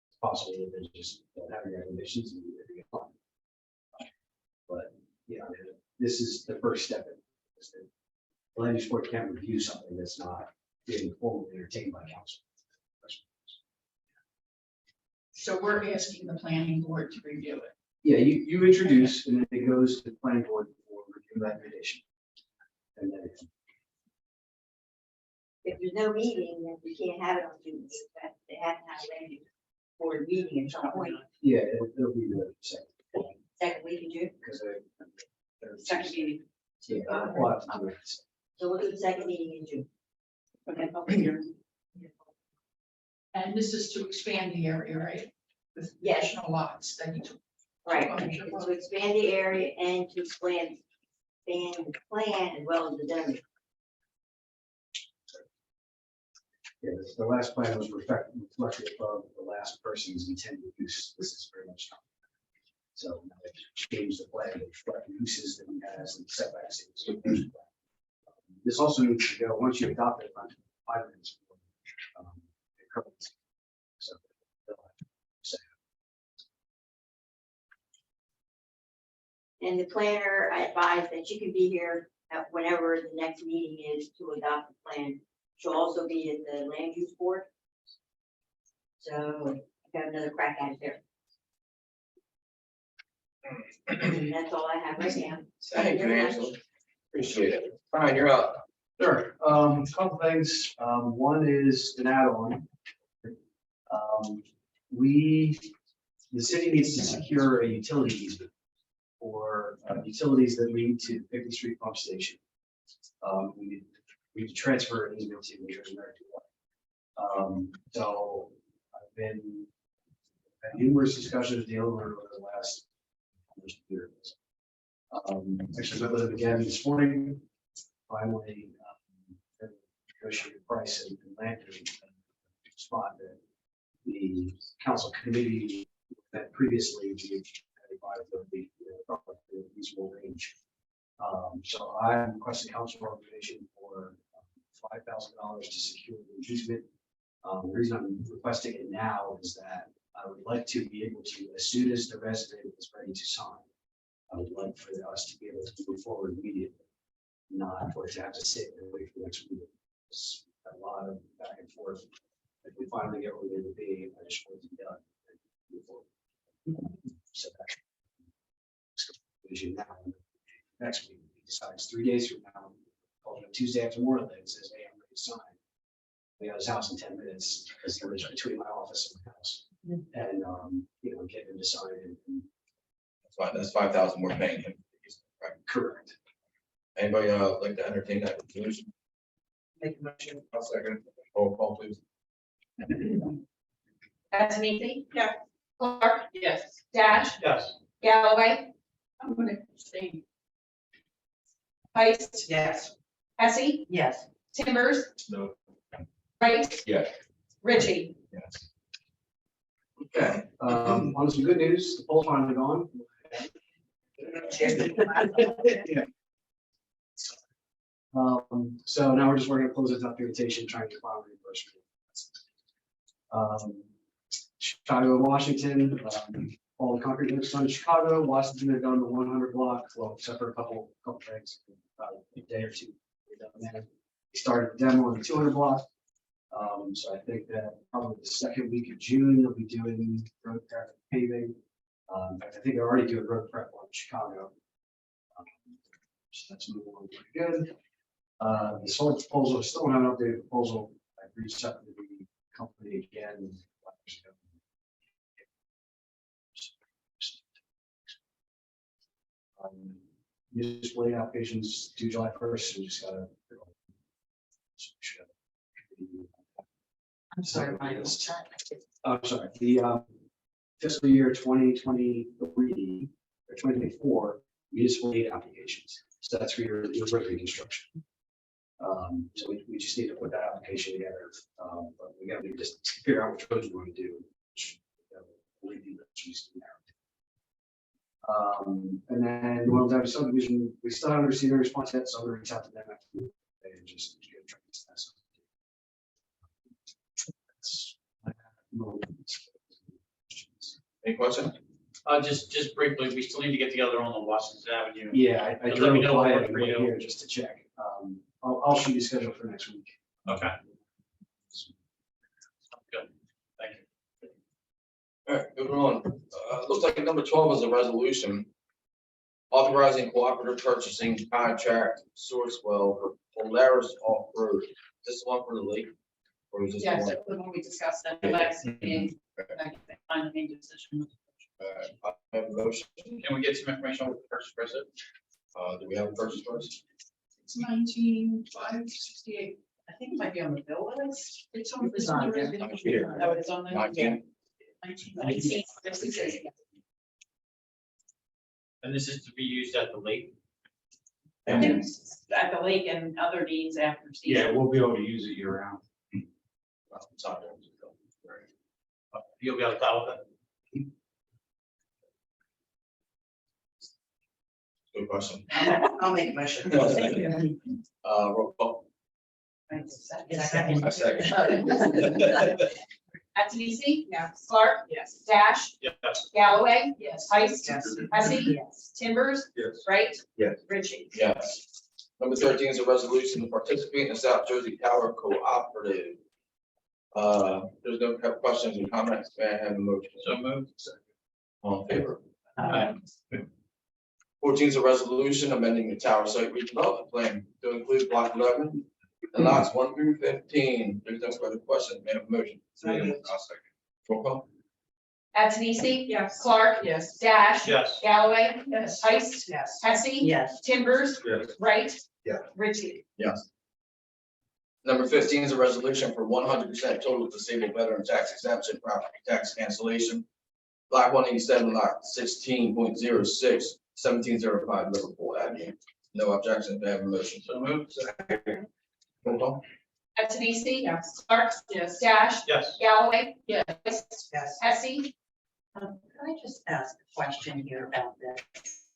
It's possible that they just don't have any recommendations and you get fine. But, this is the first step in this. The land use board can't review something that's not being formally entertained by council. So we're asking the planning board to review it. Yeah, you introduce, and then it goes to the planning board for review and recommendation. And then If there's no meeting, then we can't have it on June 8th, but they have to have a land use board meeting at some point, yeah, it'll be the second. second week in June. Because Second meeting. Yeah, we'll have to do it. So we'll do the second meeting in June. Okay, public hearing. And this is to expand the area, right? With Yes. additional lots that you took. Right, to expand the area and to expand the plan as well as the zoning. Yeah, the last plan was reflected above the last person's intended use. This is very much. So now they change the plan to reflect the uses that he has and setbacks. This also needs to go, once you adopt it, on 5 minutes. So. And the planner, I advise that you can be here at whenever the next meeting is to adopt the plan She'll also be at the land use board. So I got another crack at it there. And that's all I have right now. Thank you, Angela. Appreciate it. Fine, you're up. Sure, couple things, one is an add-on. The city needs to secure a utility easement for utilities that lead to 50th Street Pump Station. We need to transfer an easement to New Jersey American Water. So I've been at numerous discussions with the owner over the last almost year. Actually, met with him again this morning. Finally, negotiated price and landed in a spot that the council committee that previously we had advised of the reasonable range. So I'm requesting council authorization for $5,000 to secure the easement. The reason I'm requesting it now is that I would like to be able to, as soon as the resident is ready to sign, I would like for us to be able to move forward immediately, not for it to have to sit and wait for the next meeting. It's a lot of back and forth. If we finally get where we need to be, I just want to be done. And move forward. So that's vision now. Next week, he decides 3 days from now, calls me Tuesday after Memorial Day and says, hey, I'm ready to sign. We got his house in 10 minutes because he lives between my office and the house. And, get him to sign it. And That's fine. That's 5,000 we're paying him. Right. correct. Anybody like to entertain that conclusion? Make a motion. I'll second. Roll call, please. Antonisi? Yeah. Clark? Yes. Dash? Yes. Galloway? I'm gonna abstain. Heist? Yes. Hesse? Yes. Timbers? No. Wright? Yes. Ritchie? Yes. Okay, on some good news, the poll's finally gone. Yeah. So now we're just working to close this documentation, trying to file reimbursement. Chicago and Washington, all the concrete works done in Chicago, Washington, they've done the 100 block, well, except for a couple things, about a day or two. They're done there. We started the demo on the 200 block. So I think that probably the second week of June, they'll be doing road prep paving. In fact, I think they're already doing road prep on Chicago. So that's moving on pretty good. The solar proposal, I still don't have an updated proposal. I reached out to the company again. Municipal applications due July 1st, so we just gotta. I'm sorry, Mike. I'm sorry, the fiscal year 2023 or 2024 municipal aid applications. So that's for your road reconstruction. So we just need to put that application together. But we gotta just figure out which roads we want to do. And then the ones that are subdivision, we still haven't received a response yet, so I'm gonna reach out to them after and just get trying to test. Any questions? Just briefly, we still need to get together on the Washington Avenue. Yeah, I Just let me drove know what by works it for right you. here just to check. I'll shoot you a schedule for next week. Okay. Good, thank you. All right, moving on. Looks like number 12 is a resolution authorizing cooperative purchasing contract Sourcewell for Polaris Off-Road. Is this one for the lake? Or is this Yes, one? that's the one we discussed at the last meeting. I finally made a decision. I have a motion. Can we get some information on the purchase price? Do we have a purchase price? It's 19,568. I think it might be on the bill list. It's on. It's on there. I'm here. Oh, it's on there. 19. 1966. And this is to be used at the lake? I think it's at the lake and other needs after Yeah, season. we'll be able to use it year round. Sorry. You'll be able to tell with it? Good question. I'll make a motion. Roll call. Second. I second. Antonisi? Yes. Clark? Yes. Dash? Yes. Galloway? Yes. Heist? Yes. Hesse? Yes. Timbers? Yes. Wright? Yes. Ritchie? Yes. Number 13 is a resolution to participate in the South Jersey Power Cooperative. There's no questions and comments. May I have a motion? So moved. All in favor? 14 is a resolution amending the Tower Site redevelopment plan to include block 11 and lots 1 through 15. There's no further questions. May I have a motion? So moved. I'll second. Roll call. Antonisi, Yes. Clark, Yes. Dash, Yes. Galloway, Yes. Heist, Yes. Hesse, Yes. Timbers, Yes. Wright. Yeah. Ritchie. Yes. Number 15 is a resolution for 100% total disabled veteran tax exemption, property tax cancellation. Block 187, lot 16.06, 1705 Liverpool Avenue. No objections. May I have a motion? So moved. Roll call. Antonisi, Yes. Clark, Yes. Dash, Yes. Galloway, Yes. Heist, Yes. Hesse. Can I just ask a question here about this?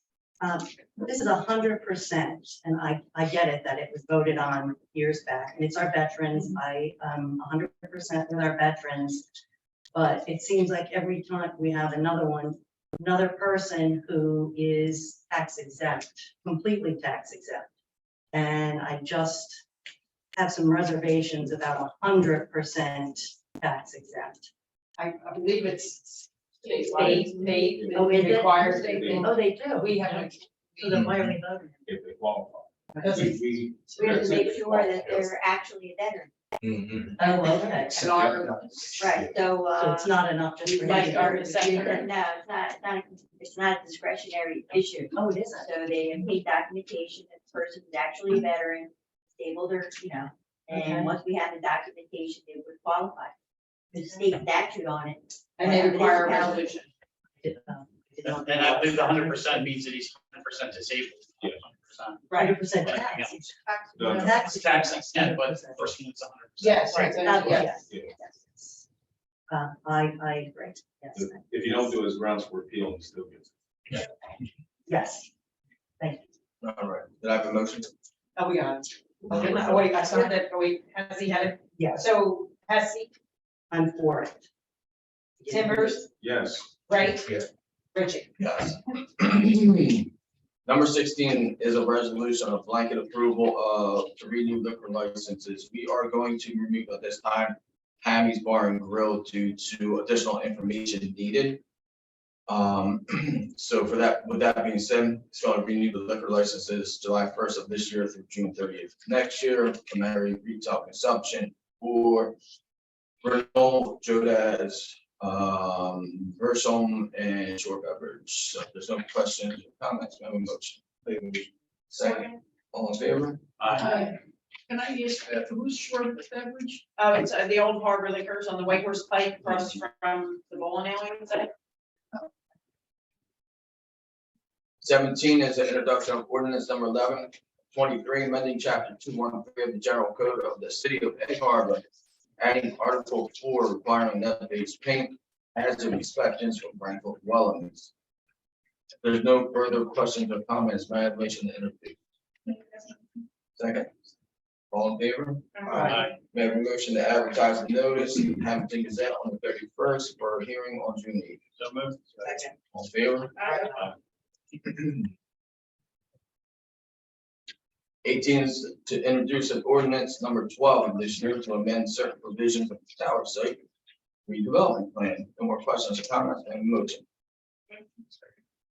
This is 100%, and I get it that it was voted on years back, and it's our veterans. I 100% with our veterans. But it seems like every time we have another person who is tax exempt, completely tax exempt. And I just have some reservations about 100% tax exempt. I believe it's State. Oh, is it? required. Oh, they do? We have, So then why are we voting? If they qualify. because it's We- We have to make sure that they're actually a veteran. Oh, okay. and our, Right, So it's not enough just for. Like our No, it's not a discretionary issue. Oh, it isn't. So they need documentation that the person is actually a veteran, stable, or, Okay. and once we have the documentation, they would qualify. The state statute on it. and they require a resolution. And I believe the 100% means that he's 100% disabled. 100%. 100% tax. No, no. Tax. Tax extent, but the person is 100%. Yes, Right, that- yes. yes. I agree, yes, If you don't do it as grounds for appeal, you still get. yes. All right. Did I have a motion? Oh, we got it. Wait, I started that, has he had it? Yes, So Hesse, I'm for it. Timbers, Yes. Wright. Yes. Ritchie. Yes. Number 16 is a resolution of blanket approval of to renew liquor licenses. We are going to remove at this time Hammy's Bar and Grill due to additional information needed. So for that, with that being said, it's going to renew the liquor licenses July 1st of this year through June 30th next year. Preliminary retail consumption for Bristol, Jodaz, Versum, and Shore Beverage. So if there's no questions or comments, may I have a motion? Second, all in favor? Can I ask, who's short beverage? It's the old Harbor Liquors on the White Horse Pike across from the bowling alley, I would say. 17 is the introduction of ordinance number 1123, amending chapter 213 of the general code of the city of Egg Harbor, adding article 4 requiring net-based paint hazard inspections for rental dwellings. If there's no further questions or comments, may I have a motion to introduce? Second. All in favor? Aye. May I have a motion to advertise the notice in Hamilton Gazette on the 31st for a hearing on June 8th. So moved. All in favor? 18 is to introduce an ordinance number 12 of this year to amend certain provisions of the Tower Site redevelopment plan. No more questions or comments, and a motion.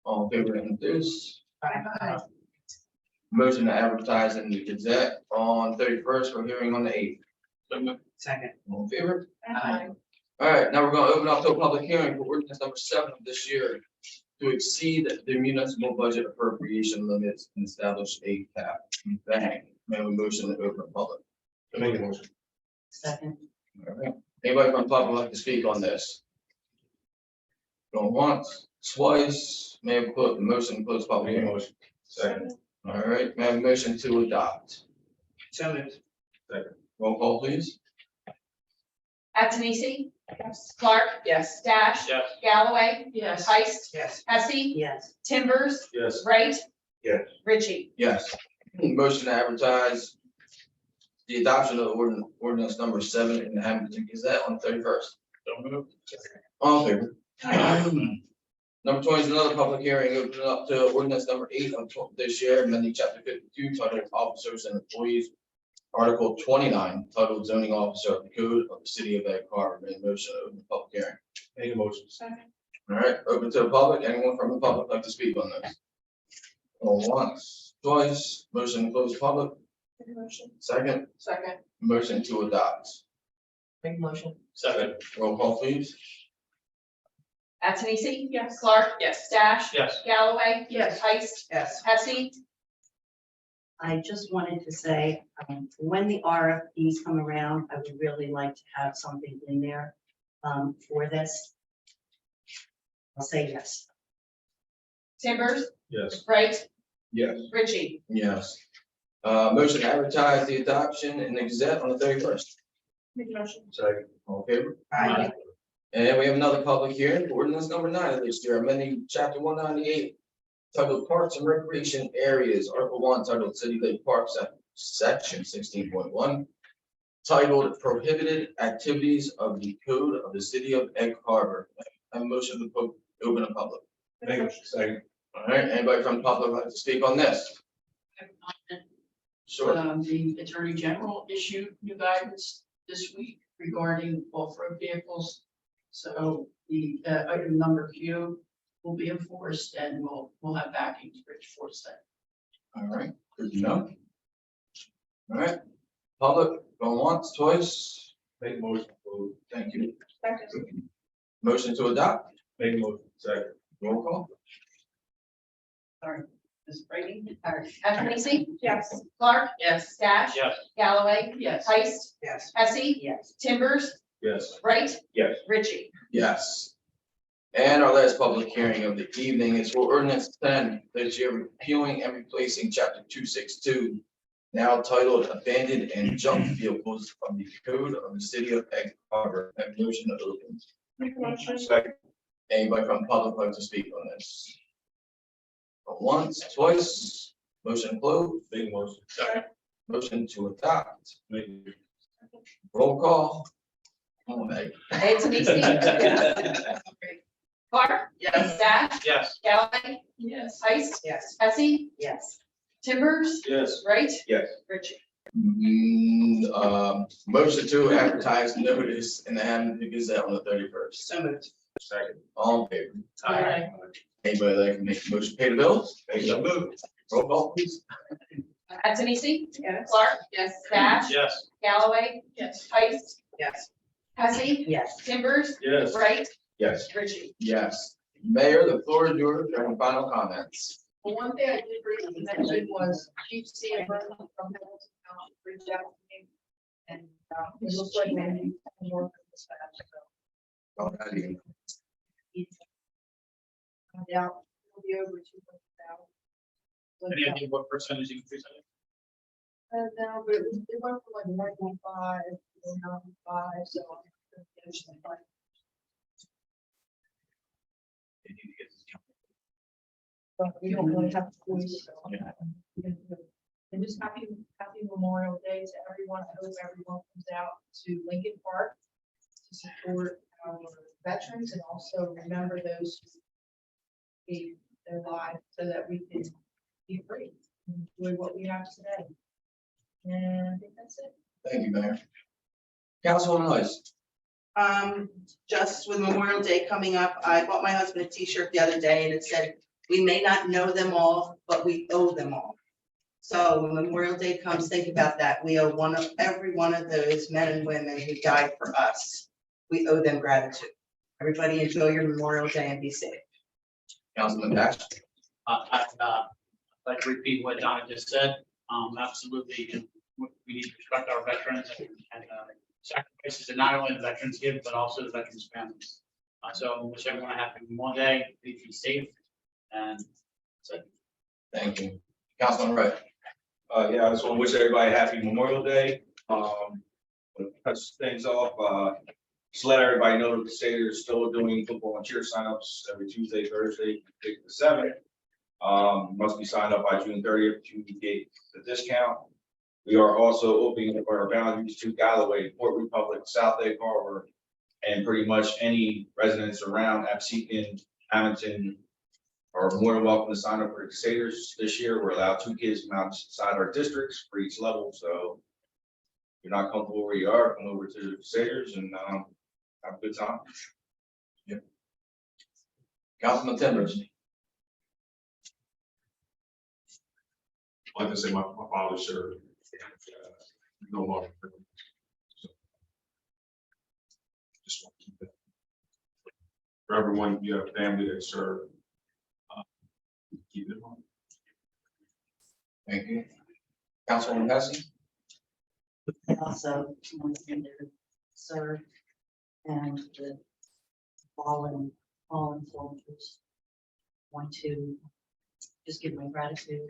All in favor to introduce? Motion to advertise in the Gazette on 31st for hearing on the 8th. So moved. Second. All in favor? All right, now we're going to open up to a public hearing for ordinance number 7 of this year to exceed the municipal budget appropriation limits and establish a cap. Bang. May I have a motion to open public? Make a motion. Second. All right. Anybody from the public like to speak on this? Going once, twice, may I put the motion to close public Make a hearing? motion. Second. All right, may I have a motion to adopt? So moved. Roll call, please. Antonisi, Clark, Yes. Dash, Yes. Galloway, Yes. Heist, Yes. Hesse, Yes. Timbers, Yes. Wright. Yes. Ritchie. Yes. Motion to advertise the adoption of ordinance number 7 in the Hamilton Gazette on 31st. So moved. All in favor? Number 20 is another public hearing, open it up to ordinance number 8 of this year, amending chapter 52, titled Officers and Employees. Article 29, titled Zoning Officer of the Code of the City of Egg Harbor. May I motion to open the public hearing. Make a motion. Second. All right, open to the public. Anyone from the public like to speak on this? Going once, twice, motion to close public, Make a motion. second, Second. motion to adopt. Make motion. Second. Roll call, please. Antonisi? Yes. Clark? Yes. Dash? Yes. Galloway? Yes. Heist? Yes. Hesse? I just wanted to say, when the RFPs come around, I would really like to have something in there, for this. I'll say yes. Timbers, Yes. Wright, Yes. Ritchie. Yes. Motion to advertise the adoption in the Gazette on the 31st. Make a motion. Second. All in favor? Aye. And we have another public hearing, ordinance number 9 of this year, amending chapter 198, titled Parks and Recreation Areas, Article 1, titled City Lake Parks, section 16.1, titled Prohibited Activities of the Code of the City of Egg Harbor. I have a motion to open a public. Make a second. All right, anybody from the public like to speak on this? Sure. The Attorney General issued new guidance this week regarding off-road vehicles. So the item number Q will be enforced and we'll have backing to enforce that. All right, good to know. All right, public, going once, twice. Make a motion. Thank you. Second. Motion to adopt, Make a motion. Second. roll call. Ms. Brady, or Antonisi? Yes. Clark? Yes. Dash? Yes. Galloway? Yes. Heist? Yes. Hesse? Yes. Timbers, Yes. Wright? Yes. Ritchie. Yes. And our last public hearing of the evening is for ordinance 10, this year repealing and replacing chapter 262, now titled Abandoned and Junk Vehicles from the Code of the City of Egg Harbor. Have a motion to open. Make a motion. Second. Anybody from the public like to speak on this? Once, twice, motion closed, Make a motion. motion to adopt, Make a- roll call. Come on, Meg. Antonisi? Clark? Yes. Dash? Yes. Galloway? Yes. Heist? Yes. Hesse? Yes. Timbers, Yes. Wright? Yes. Ritchie. Motion to advertise notice in the Hampton Gazette on the 31st. So moved. Second. All in favor? Aye. Anybody like to make a motion to pay the bills? Make a move. Roll call, please. Antonisi? Yes. Clark? Yes. Dash? Yes. Galloway? Yes. Heist? Yes. Hesse? Yes. Timbers, Yes. Wright? Yes. Ritchie. Yes. Mayor, the floor is yours for any final comments. Well, one thing I did briefly mention was Chief Sam from Hamilton County reached out to me. And it looks like maybe we can work with this fast, so. Alrighty. I doubt it'll be over 200,000. Any idea what percentage increase? No, but it went from like 1.5 to 95, so. But we don't really have to do it. And just happy Memorial Day to everyone. I hope everyone comes out to Lincoln Park to support our veterans and also remember those who gave their lives so that we can be free and enjoy what we have today. And I think that's it. Thank you, Mayor. Councilwoman Ice. Just with Memorial Day coming up, I bought my husband a T-shirt the other day and it said, "We may not know them all, but we owe them all." So when Memorial Day comes, think about that. We owe every one of those men and women who died for us. We owe them gratitude. Everybody enjoy your Memorial Day and be safe. Councilman Dash. I'd like to repeat what Donna just said. Absolutely, and we need to respect our veterans and sacrifices that not only the veterans give, but also the veterans' families. So wish everyone a happy Memorial Day, please be safe, and that's it. Thank you. Councilman Wright. Yeah, I just want to wish everybody a happy Memorial Day. Touch things off, just let everybody know that the Crusaders still doing football and cheer signups every Tuesday, Thursday, 6 to 7. Must be signed up by June 30th to get the discount. We are also opening up our boundaries to Galloway, Port Republic, South Egg Harbor, and pretty much any residents around Absecon, Hamilton are more than welcome to sign up for the Crusaders this year. We're allowed 2 kids from outside our districts for each level, so if you're not comfortable where you are, come over to the Crusaders and have a good time. Councilman Timbers. Like I said, my father served. No longer. So, just want to keep that. For everyone, you have family that serve. Keep it on. Thank you. Councilwoman Hesse. I also want to serve and the fallen soldiers. Want to just give my gratitude.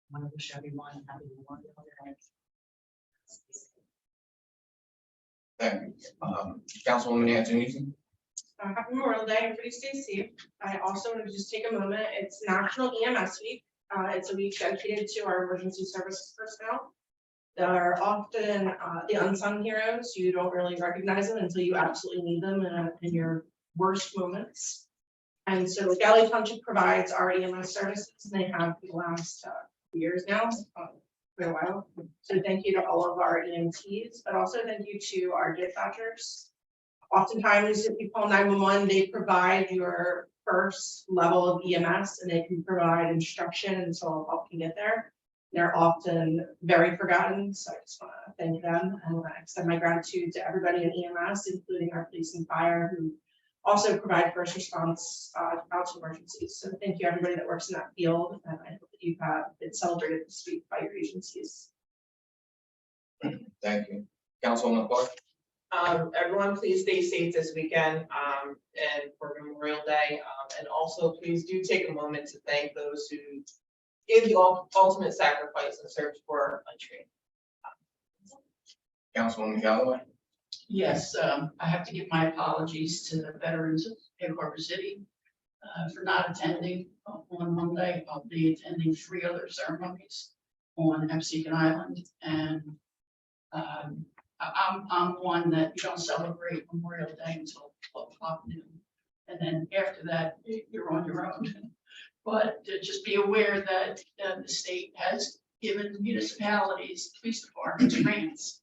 I want to wish everyone a happy Memorial Day. Thank you. Councilwoman Antonini. Happy Memorial Day, everybody stay safe. I also want to just take a moment, it's National EMS Week. It's a week dedicated to our emergency services personnel. They're often the unsung heroes. You don't really recognize them until you absolutely need them in your worst moments. And so Galley Township provides our EMS services, and they have for the last years now, for a while. So thank you to all of our EMTs, but also thank you to our dispatchers. Oftentimes, if you call 911, they provide your first level of EMS, and they can provide instruction until help can get there. They're often very forgotten, so I just want to thank them and extend my gratitude to everybody in EMS, including our police and fire, who also provide first response out to emergencies. So thank you, everybody that works in that field, and I hope that you have been celebrated this week by your agencies. Thank you. Councilwoman Clark. Everyone, please stay safe this weekend, and for Memorial Day. And also, please do take a moment to thank those who give the ultimate sacrifice and serve for our country. Councilwoman Galloway. Yes, I have to give my apologies to the veterans of Egg Harbor City for not attending on Monday. I'll be attending 3 other ceremonies on Absecon Island, and I'm one that you don't celebrate Memorial Day until 12 o'clock noon. And then after that, you're on your own. But to just be aware that the state has given municipalities, police departments grants.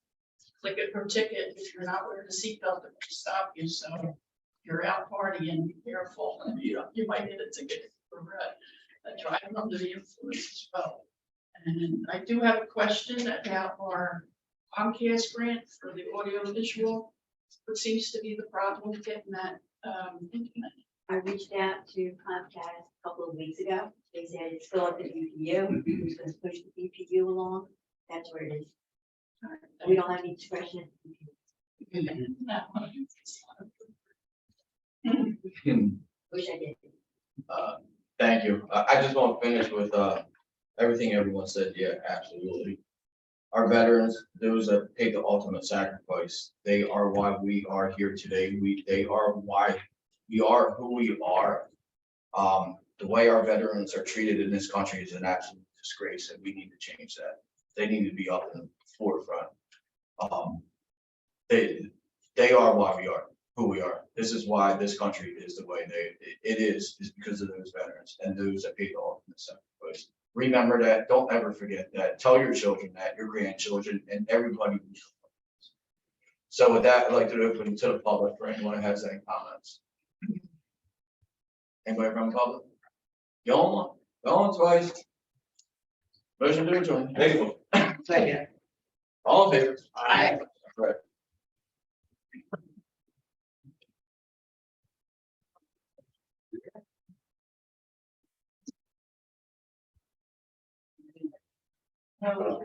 Click it per ticket if you're not wearing a seatbelt, it will stop you. So you're out partying, be careful. You might get a ticket for driving under the influence as well. And I do have a question about our Comcast grant for the audio visual. What seems to be the problem with getting that implemented? I reached out to Comcast a couple of weeks ago. They said it's still at the BPU. Who's going to push the BPU along? That's where it is. We don't have any discretion at the BPU. Wish I did. Thank you. I just want to finish with everything everyone said. Yeah, absolutely. Our veterans, those that paid the ultimate sacrifice, they are why we are here today. They are why we are who we are. The way our veterans are treated in this country is an absolute disgrace, and we need to change that. They need to be up in the forefront. They are why we are who we are. This is why this country is the way it is because of those veterans and those that paid the ultimate sacrifice. Remember that. Don't ever forget that. Tell your children that, your grandchildren, and everybody. So with that, I'd like to open to the public for anyone who has any comments. Anybody from the public? Going twice. Motion to adjourn. Second. All in favor? Aye. Right. No,